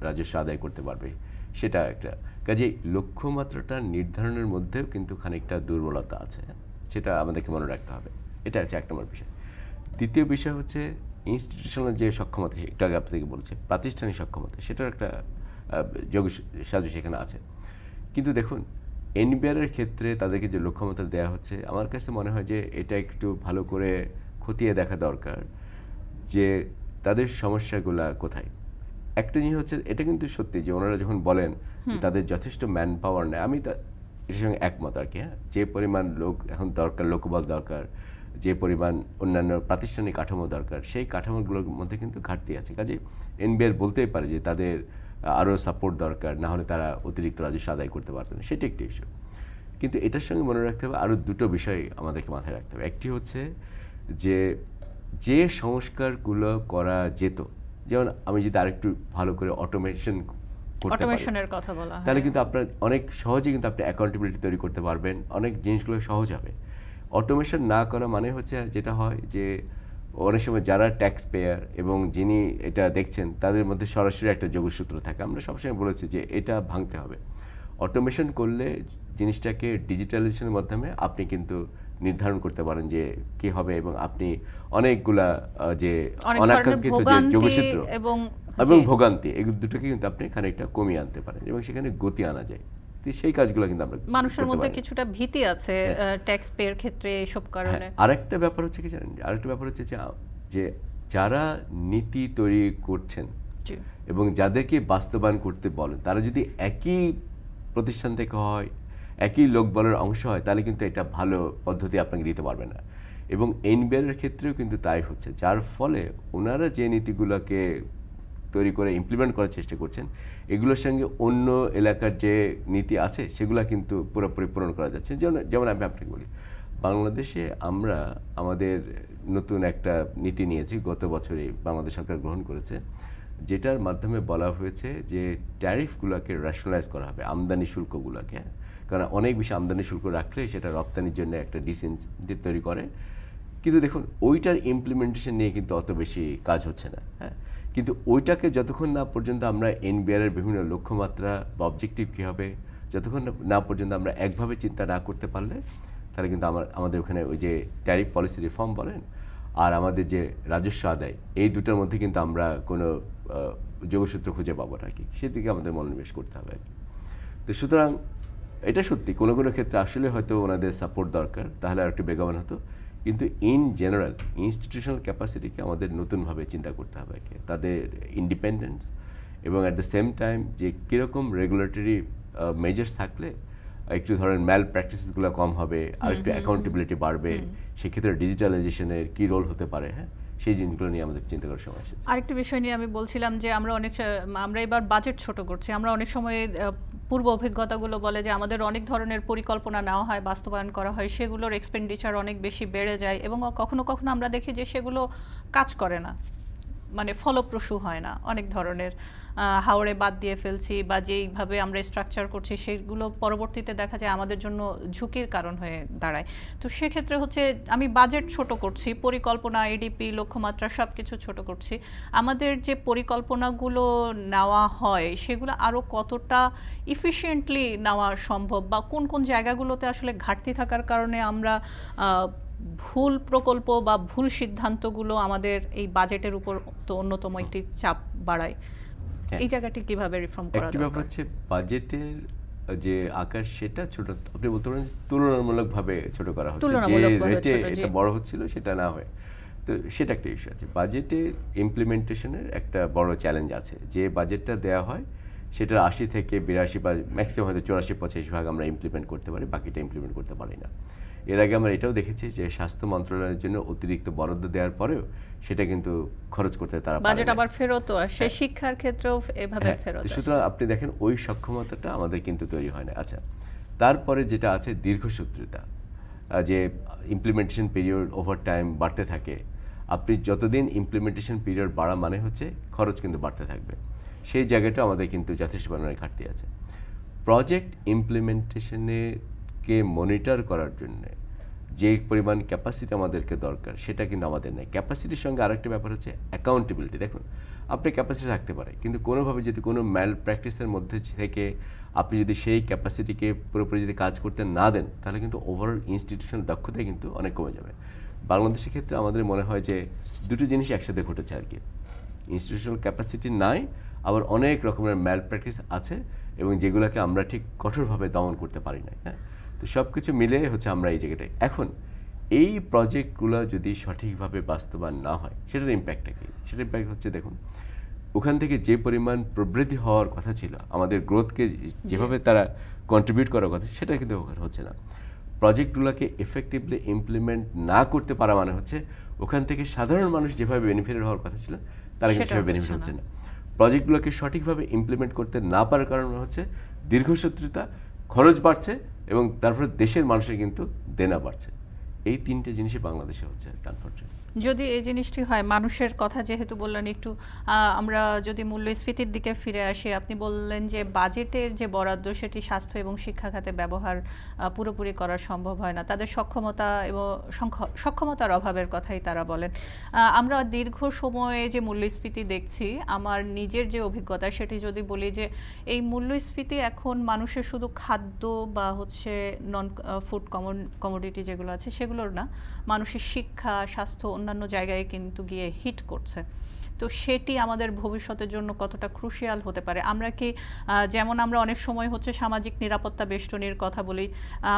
Speaker 2: রাজস্ব আদায় করতে পারবে, সেটা একটা। কাজে লক্ষ্যমাত্রাটা নির্ধারণের মধ্যেও কিন্তু খানিকটা দুর্বলতা আছে, সেটা আমাদেরকে মনে রাখতে হবে। এটা হচ্ছে এক নম্বর বিষয়। দ্বিতীয় বিষয় হচ্ছে ইনস্টিটিউশনাল যে সক্ষমতা, একটু আগে আপনাদেরকে বলছে প্রাতিষ্ঠানিক সক্ষমতা, সেটার একটা যোগ সাজু সেখানে আছে। কিন্তু দেখুন এনবিআরের ক্ষেত্রে তাদেরকে যে লক্ষ্যমাত্রা দেওয়া হচ্ছে, আমার কাছে মনে হয় যে এটা একটু ভালো করে খতিয়ে দেখা দরকার যে তাদের সমস্যাগুলা কোথায়। একটা জিনিস হচ্ছে, এটা কিন্তু সত্যি যে ওনারা যখন বলেন তাদের যথেষ্ট ম্যান পাওয়ার নেই, আমি এর সঙ্গে একমত আর কি। হ্যাঁ, যে পরিমাণ লোক এখন দরকার, লোকবল দরকার, যে পরিমাণ অন্যান্য প্রাতিষ্ঠানিক কাঠামো দরকার, সেই কাঠামোগুলোর মধ্যে কিন্তু ঘাটতি আছে। কাজে এনবিআর বলতেই পারে যে তাদের আরও সাপোর্ট দরকার, না হলে তারা অতিরিক্ত রাজস্ব আদায় করতে পারবে না, সেটা একটি ইস্যু। কিন্তু এটার সঙ্গে মনে রাখতে হবে আরও দুটো বিষয় আমাদেরকে মাথায় রাখতে হবে। একটি হচ্ছে যে সংস্কারগুলো করা যেত, যেমন আমি যদি আরেকটু ভালো করে অটোমেশন করতে পারি,
Speaker 1: কথা বলা হয়,
Speaker 2: তাহলে কিন্তু আপনার অনেক সহজে কিন্তু আপনি অ্যাকাউন্টেবিলিটি তৈরি করতে পারবেন, অনেক জিনিসগুলো সহজ হবে। অটোমেশন না করা মানে হচ্ছে যেটা হয় যে অনেক সময় যারা ট্যাক্স পেয়ার এবং যিনি এটা দেখছেন তাদের মধ্যে সরাসরি একটা যোগসূত্র থাকে। আমরা সবসময় বলেছি যে এটা ভাঙতে হবে। অটোমেশন করলে জিনিসটাকে ডিজিটালাইজেশনের মাধ্যমে আপনি কিন্তু নির্ধারণ করতে পারেন যে কি হবে, এবং আপনি অনেকগুলা যে অনাকাঙ্ক্ষিত যে যোগসূত্র
Speaker 1: এবং
Speaker 2: এবং ভোগান্তি, এই দুটোকে কিন্তু আপনি খানিকটা কমিয়ে আনতে পারেন এবং সেখানে গতি আনা যায়। তো সেই কাজগুলো কিন্তু আমরা
Speaker 1: মানুষের
Speaker 2: করতে
Speaker 1: মধ্যে
Speaker 2: পারি।
Speaker 1: কিছুটা ভীতি আছে ট্যাক্স পের ক্ষেত্রে এইসব কারণে।
Speaker 2: আরেকটা ব্যাপার হচ্ছে কি জানেন, আরেকটা ব্যাপার হচ্ছে যে যারা নীতি তৈরি করছেন
Speaker 1: জি।
Speaker 2: এবং যাদেরকে বাস্তবায়ন করতে বলেন, তারা যদি একই প্রতিষ্ঠান থেকে হয়, একই লোকবলের অংশ হয়, তাহলে কিন্তু এটা ভালো পদ্ধতি আপনাকে দিতে পারবে না। এবং এনবিআর ক্ষেত্রেও কিন্তু তাই হচ্ছে, যার ফলে ওনারা যে নীতিগুলোকে তৈরি করে ইমপ্লিমেন্ট করার চেষ্টা করছেন, এগুলোর সঙ্গে অন্য এলাকার যে নীতি আছে সেগুলো কিন্তু পুরোপুরি পূরণ করা যাচ্ছে। যেমন আমি আপনাকে বলি, বাংলাদেশে আমরা আমাদের নতুন একটা নীতি নিয়েছি, গত বছরই বাংলাদেশ সরকার গ্রহণ করেছে, যেটার মাধ্যমে বলা হয়েছে যে ট্যারিফগুলোকে রেশনালাইজ করা হবে, আমদানি শুল্কগুলোকে। কারণ অনেক বেশি আমদানি শুল্ক রাখলে সেটা রপ্তানির জন্য একটা ডিসইনসেন্টিভ তৈরি করে। কিন্তু দেখুন, ওইটার ইমপ্লিমেন্টেশন নিয়ে কিন্তু অত বেশি কাজ হচ্ছে না। হ্যাঁ, কিন্তু ওইটাকে যতক্ষণ না পর্যন্ত আমরা এনবিআর এর বিভিন্ন লক্ষ্যমাত্রা বা অবজেক্টিভ কী হবে, যতক্ষণ না পর্যন্ত আমরা একভাবে চিন্তা না করতে পারলে, তাহলে কিন্তু আমাদের ওখানে ওই যে ট্যারিফ পলিসি রিফর্ম বলেন আর আমাদের যে রাজস্ব আদায়, এই দুটোর মধ্যে কিন্তু আমরা কোনো যোগসূত্র খুঁজে পাবো না কি, সেদিকে আমাদের মনোনিবেশ করতে হবে আর কি। তো সুতরাং এটা সত্যি কোনো কোনো ক্ষেত্রে আসলে হয়তো ওনাদের সাপোর্ট দরকার, তাহলে আর একটু বেগবান হতো। কিন্তু ইন জেনারেল ইনস্টিটিউশনাল ক্যাপাসিটিকে আমাদের নতুনভাবে চিন্তা করতে হবে আর কি, তাদের ইন্ডিপেন্ডেন্স এবং অ্যাট দ্য সেম টাইম যে কীরকম রেগুলেটরি মেজার্স থাকলে একটু ধরেন ম্যাল প্র্যাকটিসগুলো কম হবে, আর একটু অ্যাকাউন্টেবিলিটি বাড়বে, সেক্ষেত্রে ডিজিটালাইজেশনের কী রোল হতে পারে, হ্যাঁ, সেই জিনিসগুলো নিয়ে আমাদের চিন্তা করার সময় এসেছে।
Speaker 1: আরেকটা বিষয় নিয়ে আমি বলছিলাম যে আমরা এবার বাজেট ছোট করছি। আমরা অনেক সময় পূর্ব অভিজ্ঞতাগুলো বলে যে আমাদের অনেক ধরনের পরিকল্পনা নেওয়া হয়, বাস্তবায়ন করা হয়, সেগুলোর এক্সপেন্ডিচার অনেক বেশি বেড়ে যায় এবং কখনো কখনো আমরা দেখি যে সেগুলো কাজ করে না, মানে ফলপ্রসূ হয় না। অনেক ধরনের হাওড়ে বাদ দিয়ে ফেলছি বা যেইভাবে আমরা স্ট্রাকচার করছি সেগুলো পরবর্তীতে দেখা যায় আমাদের জন্য ঝুঁকির কারণ হয়ে দাঁড়ায়। তো সেক্ষেত্রে হচ্ছে আমি বাজেট ছোট করছি, পরিকল্পনা, এডিপি, লক্ষ্যমাত্রা সব কিছু ছোট করছি। আমাদের যে পরিকল্পনাগুলো নেওয়া হয় সেগুলো আরও কতটা ইফিশিয়েন্টলি নেওয়া সম্ভব বা কোন কোন জায়গাগুলোতে আসলে ঘাটতি থাকার কারণে আমরা ভুল প্রকল্প বা ভুল সিদ্ধান্তগুলো আমাদের এই বাজেটের উপর তো অন্যতম একটি চাপ বাড়ায়। এই জায়গাটি কিভাবে রিফর্ম করা
Speaker 2: একটি ব্যাপার হচ্ছে বাজেটের যে আকার সেটা ছোট, আপনি বলতে পারেন তুলনামূলকভাবে ছোট করা হচ্ছে, যে রেটে এটা বড় হচ্ছিল সেটা না হয়। তো সেটা একটা ইস্যু আছে। বাজেটের ইমপ্লিমেন্টেশনের একটা বড় চ্যালেঞ্জ আছে। যে বাজেটটা দেওয়া হয় সেটার ৮০ থেকে ৮২ বা ম্যাক্সিমাম হয়তো ৮৪-৮৫% আমরা ইমপ্লিমেন্ট করতে পারি, বাকিটা ইমপ্লিমেন্ট করতে পারি না। এর আগে আমরা এটাও দেখেছি যে স্বাস্থ্য মন্ত্রণালয়ের জন্য অতিরিক্ত বরাদ্দ দেওয়ার পরেও সেটা কিন্তু খরচ করতে তারা পারে না।
Speaker 1: বাজেট আবার ফেরতও আসে, শিক্ষার ক্ষেত্রেও এভাবে ফেরত আসে।
Speaker 2: সুতরাং আপনি দেখেন ওই সক্ষমতাটা আমাদের কিন্তু তৈরি হয় না। আচ্ছা, তারপরে যেটা আছে দীর্ঘসূত্রিতা, যে ইমপ্লিমেন্টেশন পিরিয়ড ওভার টাইম বাড়তে থাকে। আপনি যতদিন ইমপ্লিমেন্টেশন পিরিয়ড বাড়া মানে হচ্ছে খরচ কিন্তু বাড়তে থাকবে, সেই জায়গাটা আমাদের কিন্তু যথেষ্ট পরিমাণে ঘাটতি আছে। প্রজেক্ট ইমপ্লিমেন্টেশনকে মনিটর করার জন্য যে পরিমাণ ক্যাপাসিটি আমাদেরকে দরকার সেটা কিন্তু আমাদের নেই। ক্যাপাসিটির সঙ্গে আরেকটা ব্যাপার হচ্ছে অ্যাকাউন্টেবিলিটি। দেখুন, আপনার ক্যাপাসিটি থাকতে পারে, কিন্তু কোনোভাবে যদি কোনো ম্যাল প্র্যাকটিসের মধ্যে থেকে আপনি যদি সেই ক্যাপাসিটিকে পুরোপুরি যদি কাজ করতে না দেন, তাহলে কিন্তু ওভারঅল ইনস্টিটিউশনাল দক্ষতাই কিন্তু অনেক কমে যাবে। বাংলাদেশের ক্ষেত্রে আমাদের মনে হয় যে দুটো জিনিস একসাথে ঘটেছে আর কি, ইনস্টিটিউশনাল ক্যাপাসিটি নাই, আবার অনেক রকমের ম্যাল প্র্যাকটিস আছে এবং যেগুলোকে আমরা ঠিক কঠোরভাবে দমন করতে পারি না। হ্যাঁ, তো সব কিছু মিলে হচ্ছে আমরা এই জায়গাটায় এখন এই প্রজেক্টগুলো যদি সঠিকভাবে বাস্তবায়ন না হয় সেটার ইম্প্যাক্টটা কী? সেটার ইম্প্যাক্ট হচ্ছে, দেখুন, ওখান থেকে যে পরিমাণ প্রবৃদ্ধি হওয়ার কথা ছিল, আমাদের গ্রোথকে যেভাবে তারা কন্ট্রিবিউট করার কথা, সেটা কিন্তু হচ্ছে না। প্রজেক্টগুলোকে এফেক্টিভলি ইমপ্লিমেন্ট না করতে পারা মানে হচ্ছে ওখান থেকে সাধারণ মানুষ যেভাবে বেনিফিটেড হওয়ার কথা ছিল তারা কিন্তু সেভাবে বেনিফিট হচ্ছে না। প্রজেক্টগুলোকে সঠিকভাবে ইমপ্লিমেন্ট করতে না পারার কারণ হচ্ছে দীর্ঘসূত্রিতা, খরচ বাড়ছে এবং তারপরে দেশের মানুষের কিন্তু দেনা বাড়ছে। এই তিনটে জিনিসই বাংলাদেশে হচ্ছে আনফরচুনেটলি।
Speaker 1: যদি এই জিনিসটি হয়, মানুষের কথা যেহেতু বললেন, একটু আমরা যদি মূল্যস্ফীতির দিকে ফিরে আসি, আপনি বললেন যে বাজেটের যে বরাদ্দ সেটি স্বাস্থ্য এবং শিক্ষা খাতে ব্যবহার পুরোপুরি করা সম্ভব হয় না, তাদের সক্ষমতা এবং সক্ষমতার অভাবের কথাই তারা বলেন। আমরা দীর্ঘ সময়ে যে মূল্যস্ফীতি দেখছি, আমার নিজের যে অভিজ্ঞতা সেটি যদি বলি যে এই মূল্যস্ফীতি এখন মানুষের শুধু খাদ্য বা হচ্ছে নন ফুড কমোডিটি যেগুলো আছে সেগুলোর না, মানুষের শিক্ষা, স্বাস্থ্য, অন্যান্য জায়গায় কিন্তু গিয়ে হিট করছে। তো সেটি আমাদের ভবিষ্যতের জন্য কতটা ক্রুশিয়াল হতে পারে। আমরা কি যেমন আমরা অনেক সময় হচ্ছে সামাজিক নিরাপত্তা বেষ্টনীর কথা বলি,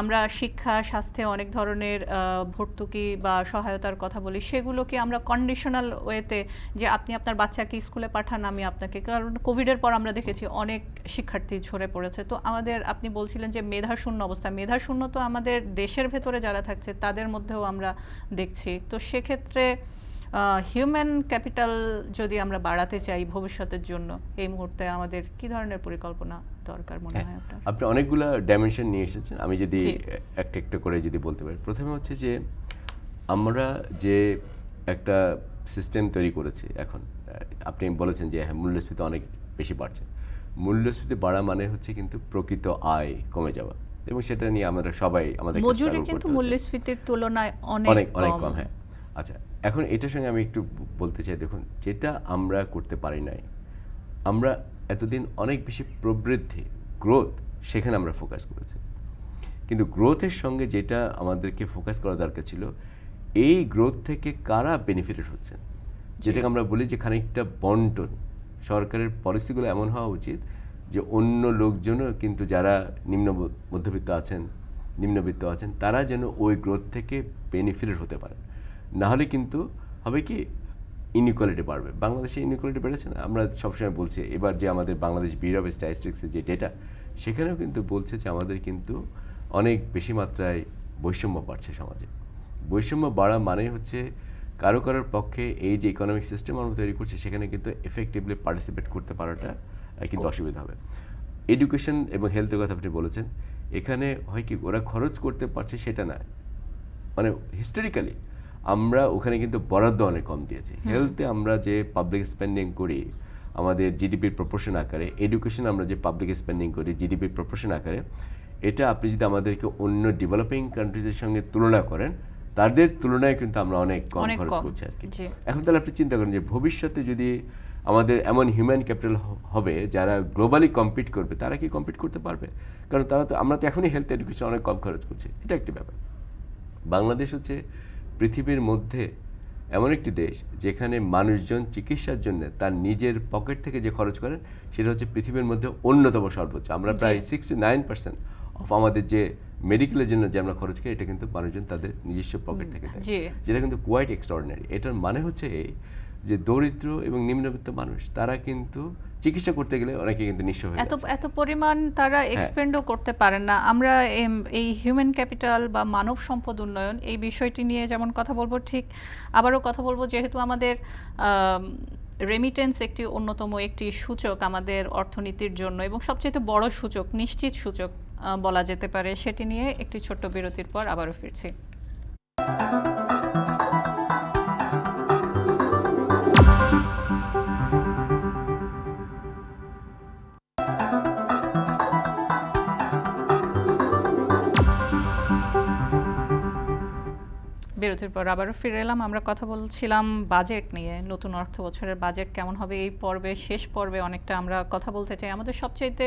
Speaker 1: আমরা শিক্ষা স্বাস্থ্যে অনেক ধরনের ভর্তুকি বা সহায়তার কথা বলি, সেগুলোকে আমরা কন্ডিশনাল ওয়েতে যে আপনি আপনার বাচ্চাকে স্কুলে পাঠান, আমি আপনাকে, কারণ কোভিডের পর আমরা দেখেছি অনেক শিক্ষার্থী ঝরে পড়েছে। তো আমাদের, আপনি বলছিলেন যে মেধাশূন্য অবস্থা, মেধাশূন্য তো আমাদের দেশের ভেতরে যারা থাকছে তাদের মধ্যেও আমরা দেখছি। তো সেক্ষেত্রে হিউম্যান ক্যাপিটাল যদি আমরা বাড়াতে চাই ভবিষ্যতের জন্য, এই মুহূর্তে আমাদের কি ধরনের পরিকল্পনা দরকার মনে হয় আপনার?
Speaker 2: আপনি অনেকগুলো ডাইমেনশন নিয়ে এসেছেন, আমি যদি
Speaker 1: জি।
Speaker 2: একটা একটা করে যদি বলতে পারি। প্রথমে হচ্ছে যে আমরা যে একটা সিস্টেম তৈরি করেছি এখন, আপনি বলেছেন যে হ্যাঁ মূল্যস্ফীতি অনেক বেশি বাড়ছে। মূল্যস্ফীতি বাড়া মানে হচ্ছে কিন্তু প্রকৃত আয় কমে যাওয়া, এবং সেটা নিয়ে আমরা সবাই আমাদের
Speaker 1: মজুরি কিন্তু মূল্যস্ফীতির তুলনায়
Speaker 2: অনেক
Speaker 1: অনেক
Speaker 2: অনেক
Speaker 1: কম।
Speaker 2: কম। হ্যাঁ, আচ্ছা, এখন এটার সঙ্গে আমি একটু বলতে চাই, দেখুন যেটা আমরা করতে পারি নাই, আমরা এতদিন অনেক বেশি প্রবৃদ্ধি, গ্রোথ, সেখানে আমরা ফোকাস করেছি। কিন্তু গ্রোথের সঙ্গে যেটা আমাদেরকে ফোকাস করা দরকার ছিল, এই গ্রোথ থেকে কারা বেনিফিটেড হচ্ছেন, যেটাকে আমরা বলি যে খানিকটা বন্টন। সরকারের পলিসিগুলো এমন হওয়া উচিত যে অন্য লোকজনও কিন্তু যারা মধ্যবিত্ত আছেন, নিম্নবিত্ত আছেন, তারা যেন ওই গ্রোথ থেকে বেনিফিটেড হতে পারে। নাহলে কিন্তু হবে কি, ইনইকুয়ালিটি বাড়বে। বাংলাদেশে ইনইকুয়ালিটি বেড়েছে না, আমরা সবসময় বলছি। এবার যে আমাদের বাংলাদেশ ব্যুরো অফ স্ট্যাটিস্টিক্সের যে ডেটা, সেখানেও কিন্তু বলছে যে আমাদের কিন্তু অনেক বেশি মাত্রায় বৈষম্য বাড়ছে সমাজে। বৈষম্য বাড়া মানে হচ্ছে কারো কারোর পক্ষে এই যে ইকোনমিক সিস্টেম আমরা তৈরি করছি, সেখানে কিন্তু এফেক্টিভলি পার্টিসিপেট করতে পারাটা কিন্তু অসুবিধা হবে। এডুকেশন এবং হেলথের কথা আপনি বলেছেন, এখানে হয় কি ওরা খরচ করতে পারছে সেটা না, মানে হিস্টোরিক্যালি আমরা ওখানে কিন্তু বরাদ্দ অনেক কম দিয়েছি। হেলথে আমরা যে পাবলিক স্পেন্ডিং করি আমাদের জিডিপির প্রপোর্শন আকারে, এডুকেশন আমরা যে পাবলিক স্পেন্ডিং করি জিডিপির প্রপোর্শন আকারে, এটা আপনি যদি আমাদেরকে অন্য ডেভেলপিং কান্ট্রিজের সঙ্গে তুলনা করেন, তাদের তুলনায় কিন্তু আমরা অনেক কম খরচ করছি আর কি। এখন তাহলে আপনি চিন্তা করেন যে ভবিষ্যতে যদি আমাদের এমন হিউম্যান ক্যাপিটাল হবে যারা গ্লোবালি কম্পিট করবে, তারা কি কম্পিট করতে পারবে? কারণ তারা তো, আমরা তো এখনই হেলথ এডুকেশন অনেক কম খরচ করছি। এটা একটি ব্যাপার। বাংলাদেশ হচ্ছে পৃথিবীর মধ্যে এমন একটি দেশ যেখানে মানুষজন চিকিৎসার জন্য তার নিজের পকেট থেকে যে খরচ করেন, সেটা হচ্ছে পৃথিবীর মধ্যে অন্যতম সর্বোচ্চ। আমরা প্রায় 69% অফ আমাদের যে মেডিকেলের জন্য যে আমরা খরচ করি, এটা কিন্তু মানুষজন তাদের নিজস্ব পকেট থেকে দেয়, যেটা কিন্তু কোয়াইট এক্সট্রাঅর্ডিনারি। এটার মানে হচ্ছে এই যে দরিদ্র এবং নিম্নবিত্ত মানুষ তারা কিন্তু চিকিৎসা করতে গেলে অনেকে কিন্তু নিঃস্ব হয়ে যাচ্ছে।
Speaker 1: এত পরিমাণ তারা এক্সপেন্ডও করতে পারেন না। আমরা এই হিউম্যান ক্যাপিটাল বা মানব সম্পদ উন্নয়ন, এই বিষয়টি নিয়ে যেমন কথা বলবো, ঠিক আবারও কথা বলবো, যেহেতু আমাদের রেমিটেন্স একটি অন্যতম একটি সূচক আমাদের অর্থনীতির জন্য, এবং সবচেয়ে বড় সূচক, নিশ্চিত সূচক বলা যেতে পারে। সেটি নিয়ে একটি ছোট্ট বিরতির পর আবারও ফিরছি। বিরতির পর আবারও ফিরে এলাম। আমরা কথা বলছিলাম বাজেট নিয়ে, নতুন অর্থ বছরের বাজেট কেমন হবে। এই পর্বে, শেষ পর্বে অনেকটা আমরা কথা বলতে চাই আমাদের সবচাইতে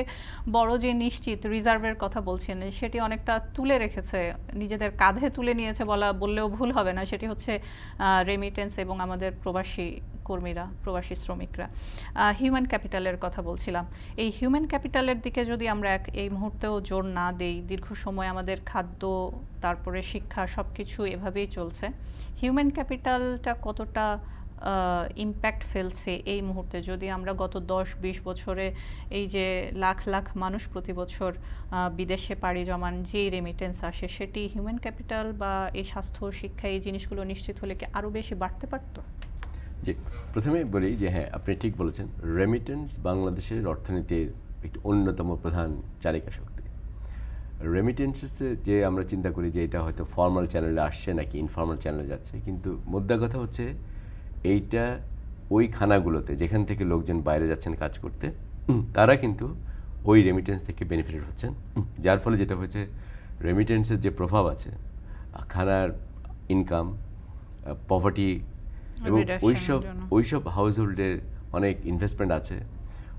Speaker 1: বড় যে নিশ্চিত রিজার্ভের কথা বলছেন, সেটি অনেকটা তুলে রেখেছে, নিজেদের কাঁধে তুলে নিয়েছে বললেও ভুল হবে না। সেটি হচ্ছে রেমিটেন্স এবং আমাদের প্রবাসী কর্মীরা, প্রবাসী শ্রমিকরা। হিউম্যান ক্যাপিটালের কথা বলছিলাম। এই হিউম্যান ক্যাপিটালের দিকে যদি আমরা এই মুহূর্তেও জোর না দেই, দীর্ঘ সময় আমাদের খাদ্য, তারপরে শিক্ষা, সব কিছু এভাবেই চলছে, হিউম্যান ক্যাপিটালটা কতটা ইম্প্যাক্ট ফেলছে এই মুহূর্তে? যদি আমরা গত 10-20 বছরে এই যে লাখ লাখ মানুষ প্রতি বছর বিদেশে পাড়ি জমান, যেই রেমিটেন্স আসে, সেটি হিউম্যান ক্যাপিটাল বা এই স্বাস্থ্য, শিক্ষা, এই জিনিসগুলো নিশ্চিত হলে কি আরও বেশি বাড়তে পারতো?
Speaker 2: যে প্রথমে বলি যে হ্যাঁ, আপনি ঠিক বলেছেন, রেমিটেন্স বাংলাদেশের অর্থনীতির একটি অন্যতম প্রধান চালিকা শক্তি। রেমিটেন্সে যে আমরা চিন্তা করি যে এটা হয়তো ফর্মাল চ্যানেলে আসছে নাকি ইনফর্মাল চ্যানেলে যাচ্ছে, কিন্তু মোদ্দা কথা হচ্ছে এইটা ওই খানাগুলোতে যেখান থেকে লোকজন বাইরে যাচ্ছেন কাজ করতে, তারা কিন্তু ওই রেমিটেন্স থেকে বেনিফিটেড হচ্ছেন। যার ফলে যেটা হচ্ছে, রেমিটেন্সের যে প্রভাব আছে খানার ইনকাম, পভার্টি, এবং ওইসব হাউসহোল্ডের অনেক ইনভেস্টমেন্ট আছে,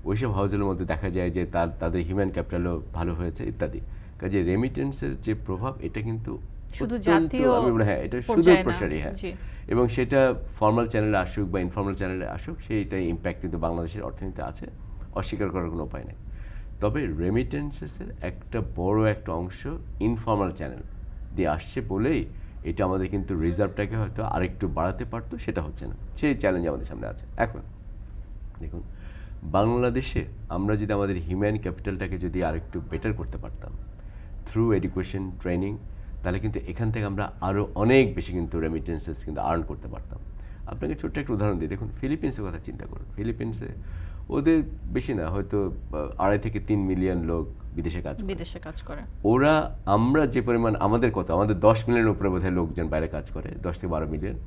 Speaker 2: ওইসব হাউসহোল্ডের মধ্যে দেখা যায় যে তাদের হিউম্যান ক্যাপিটালও ভালো হয়েছে ইত্যাদি। কাজে রেমিটেন্সের যে প্রভাব, এটা কিন্তু
Speaker 1: শুধু
Speaker 2: অত্যন্ত,
Speaker 1: জাতীয়
Speaker 2: আমি বলি হ্যাঁ, এটা শুধু
Speaker 1: পর্যায়ে না।
Speaker 2: প্রসারী, হ্যাঁ।
Speaker 1: জি।
Speaker 2: এবং সেটা ফর্মাল চ্যানেলে আসুক বা ইনফর্মাল চ্যানেলে আসুক, সেইটাই ইম্প্যাক্ট কিন্তু বাংলাদেশের অর্থনীতিতে আছে, অস্বীকার করার কোনো উপায় নেই। তবে রেমিটেন্সেসের একটা বড় একটা অংশ ইনফর্মাল চ্যানেল দিয়ে আসছে বলেই এটা আমাদের কিন্তু রিজার্ভটাকে হয়তো আরেকটু বাড়াতে পারতো, সেটা হচ্ছে না। সেই চ্যালেঞ্জ আমাদের সামনে আছে। এখন দেখুন, বাংলাদেশে আমরা যদি আমাদের হিউম্যান ক্যাপিটালটাকে যদি আরেকটু বেটার করতে পারতাম থ্রু এডুকেশন, ট্রেনিং, তাহলে কিন্তু এখান থেকে আমরা আরও অনেক বেশি কিন্তু রেমিটেন্সেস কিন্তু আর্ন করতে পারতাম। আপনাকে ছোট্ট একটা উদাহরণ দিই, দেখুন ফিলিপিন্সের কথা চিন্তা করুন। ফিলিপিন্সে ওদের বেশি না, হয়তো 2.5 থেকে 3 মিলিয়ন লোক বিদেশে কাজ করে।
Speaker 1: বিদেশে কাজ করে।
Speaker 2: ওরা, আমরা যে পরিমাণ, আমাদের কত, আমাদের 10 মিলিয়নের উপরে বোধহয় লোকজন বাইরে কাজ করে, 10 থেকে 12 মিলিয়ন।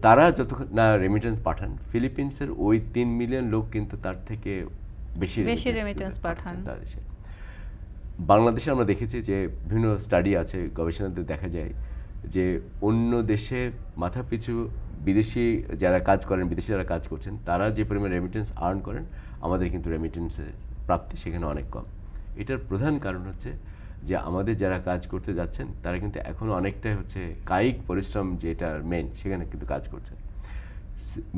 Speaker 2: তারা যত না রেমিটেন্স পাঠান, ফিলিপিন্সের ওই 3 মিলিয়ন লোক কিন্তু তার থেকে বেশি
Speaker 1: রেমিটেন্স পাঠান
Speaker 2: তার দেশে। বাংলাদেশে আমরা দেখেছি যে বিভিন্ন স্টাডি আছে, গবেষণাতে দেখা যায় যে অন্য দেশে মাথাপিছু বিদেশি যারা কাজ করেন, বিদেশি যারা কাজ করছেন, তারা যে পরিমাণ রেমিটেন্স আর্ন করেন, আমাদের কিন্তু রেমিটেন্সের প্রাপ্তি সেখানে অনেক কম। এটার প্রধান কারণ হচ্ছে যে আমাদের যারা কাজ করতে যাচ্ছেন তারা কিন্তু এখনও অনেকটাই হচ্ছে কায়িক পরিশ্রম, যেটার মেন, সেখানে কিন্তু কাজ করছেন।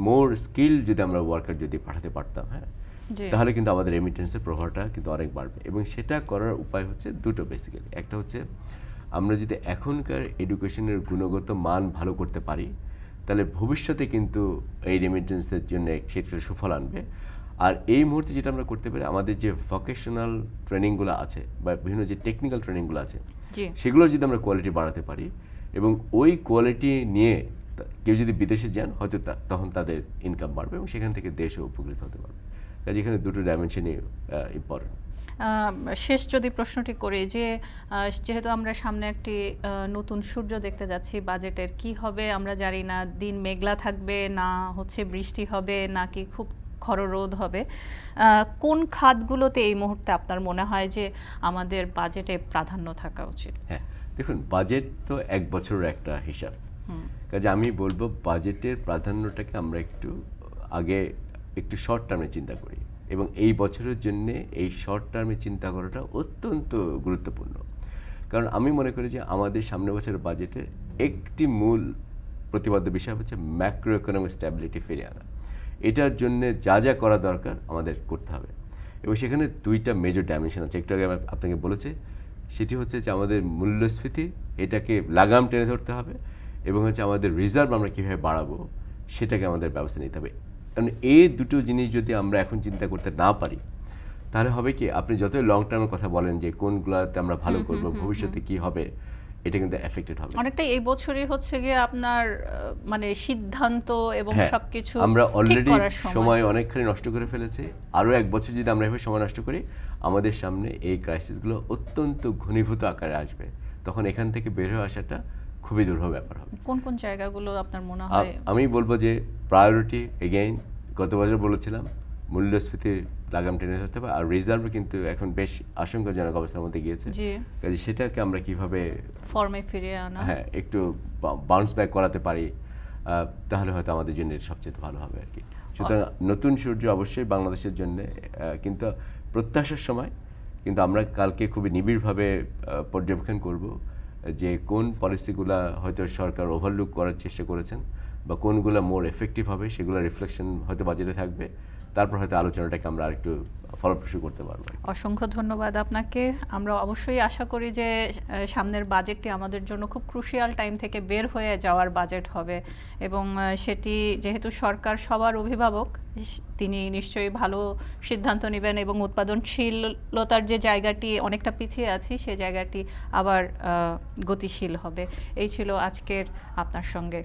Speaker 2: মোর স্কিল যদি আমরা ওয়ার্কার যদি পাঠাতে পারতাম, হ্যাঁ, তাহলে কিন্তু আমাদের রেমিটেন্সের প্রভাবটা কিন্তু অনেক বাড়বে। এবং সেটা করার উপায় হচ্ছে দুটো বেসিক্যালি। একটা হচ্ছে আমরা যদি এখনকার এডুকেশনের গুণগত মান ভালো করতে পারি, তাহলে ভবিষ্যতে কিন্তু এই রেমিটেন্সের জন্য সেটা সুফল আনবে। আর এই মুহূর্তে যেটা আমরা করতে পারি, আমাদের যে ভোকেশনাল ট্রেনিংগুলো আছে বা বিভিন্ন যে টেকনিক্যাল ট্রেনিংগুলো আছে, সেগুলোর যদি আমরা কোয়ালিটি বাড়াতে পারি এবং ওই কোয়ালিটি নিয়ে কেউ যদি বিদেশে যান, হয়তো তখন তাদের ইনকাম বাড়বে এবং সেখান থেকে দেশও উপকৃত হতে পারবে। কাজে এখানে দুটো ডাইমেনশনই ইম্পর্টেন্ট।
Speaker 1: শেষ যদি প্রশ্নটি করি যে যেহেতু আমরা সামনে একটি নতুন সূর্য দেখতে যাচ্ছি, বাজেটের কি হবে আমরা জানি না, দিন মেঘলা থাকবে না, হচ্ছে বৃষ্টি হবে নাকি খুব খররোদ হবে, কোন খাতগুলোতে এই মুহূর্তে আপনার মনে হয় যে আমাদের বাজেটে প্রাধান্য থাকা উচিত?
Speaker 2: হ্যাঁ, দেখুন, বাজেট তো এক বছরের একটা হিসাব। কাজে আমি বলবো বাজেটের প্রাধান্যটাকে আমরা একটু শর্ট টার্মে চিন্তা করি এবং এই বছরের জন্য এই শর্ট টার্মে চিন্তা করাটা অত্যন্ত গুরুত্বপূর্ণ। কারণ আমি মনে করি যে আমাদের সামনের বছরের বাজেটের একটি মূল প্রতিপাদ্য বিষয় হচ্ছে ম্যাক্রো ইকোনমিক স্ট্যাবিলিটি ফিরিয়ে আনা। এটার জন্য যা যা করা দরকার আমাদের করতে হবে এবং সেখানে দুইটা মেজর ডাইমেনশন আছে। একটু আগে আপনাকে বলেছি, সেটি হচ্ছে যে আমাদের মূল্যস্ফীতি, এটাকে লাগাম টেনে ধরতে হবে এবং হচ্ছে আমাদের রিজার্ভ আমরা কীভাবে বাড়াবো সেটাকে আমাদের ব্যবস্থা নিতে হবে। কারণ এই দুটো জিনিস যদি আমরা এখন চিন্তা করতে না পারি, তাহলে হবে কি, আপনি যতই লং টার্মের কথা বলেন যে কোনগুলোতে আমরা ভালো করব, ভবিষ্যতে কি হবে, এটা কিন্তু এফেক্টেড হবে।
Speaker 1: অনেকটা এই বছরই হচ্ছে গিয়ে আপনার মানে সিদ্ধান্ত এবং সবকিছু
Speaker 2: আমরা অলরেডি সময় অনেকখানি নষ্ট করে ফেলেছি। আরও এক বছর যদি আমরা এভাবে সময় নষ্ট করি, আমাদের সামনে এই ক্রাইসিসগুলো অত্যন্ত ঘনীভূত আকারে আসবে। তখন এখান থেকে বের হয়ে আসাটা খুবই দুরূহ ব্যাপার হবে।
Speaker 1: কোন কোন জায়গাগুলো আপনার মনে হয়?
Speaker 2: আমি বলবো যে প্রায়োরিটি, এগেইন গত বছর বলেছিলাম, মূল্যস্ফীতির লাগাম টেনে ধরতে হবে। আর রিজার্ভ কিন্তু এখন বেশ আশঙ্কাজনক অবস্থার মধ্যে গিয়েছে, কাজে সেটাকে আমরা কিভাবে
Speaker 1: ফর্মে ফিরিয়ে আনা,
Speaker 2: হ্যাঁ, একটু বাউন্স ব্যাক করাতে পারি, তাহলে হয়তো আমাদের জন্য সবচেয়ে ভালো হবে আর কি। সুতরাং নতুন সূর্য অবশ্যই বাংলাদেশের জন্য, কিন্তু প্রত্যাশার সময় কিন্তু আমরা কালকে খুবই নিবিড়ভাবে পর্যবেক্ষণ করব যে কোন পলিসিগুলা হয়তো সরকার ওভারলুক করার চেষ্টা করেছেন বা কোনগুলো মোর এফেক্টিভ হবে, সেগুলো রিফ্লেকশন হয়তো বাজেটে থাকবে। তারপর হয়তো আলোচনাটাকে আমরা আরেকটু ফলপ্রসূ করতে পারবো।
Speaker 1: অসংখ্য ধন্যবাদ আপনাকে। আমরা অবশ্যই আশা করি যে সামনের বাজেটটি আমাদের জন্য খুব ক্রুশিয়াল টাইম থেকে বের হয়ে যাওয়ার বাজেট হবে এবং সেটি যেহেতু সরকার সবার অভিভাবক, তিনি নিশ্চয়ই ভালো সিদ্ধান্ত নেবেন এবং উৎপাদনশীলতার যে জায়গাটি অনেকটা পিছিয়ে আছি, সেই জায়গাটি আবার গতিশীল হবে। এই ছিল আজকের আপনার সঙ্গে।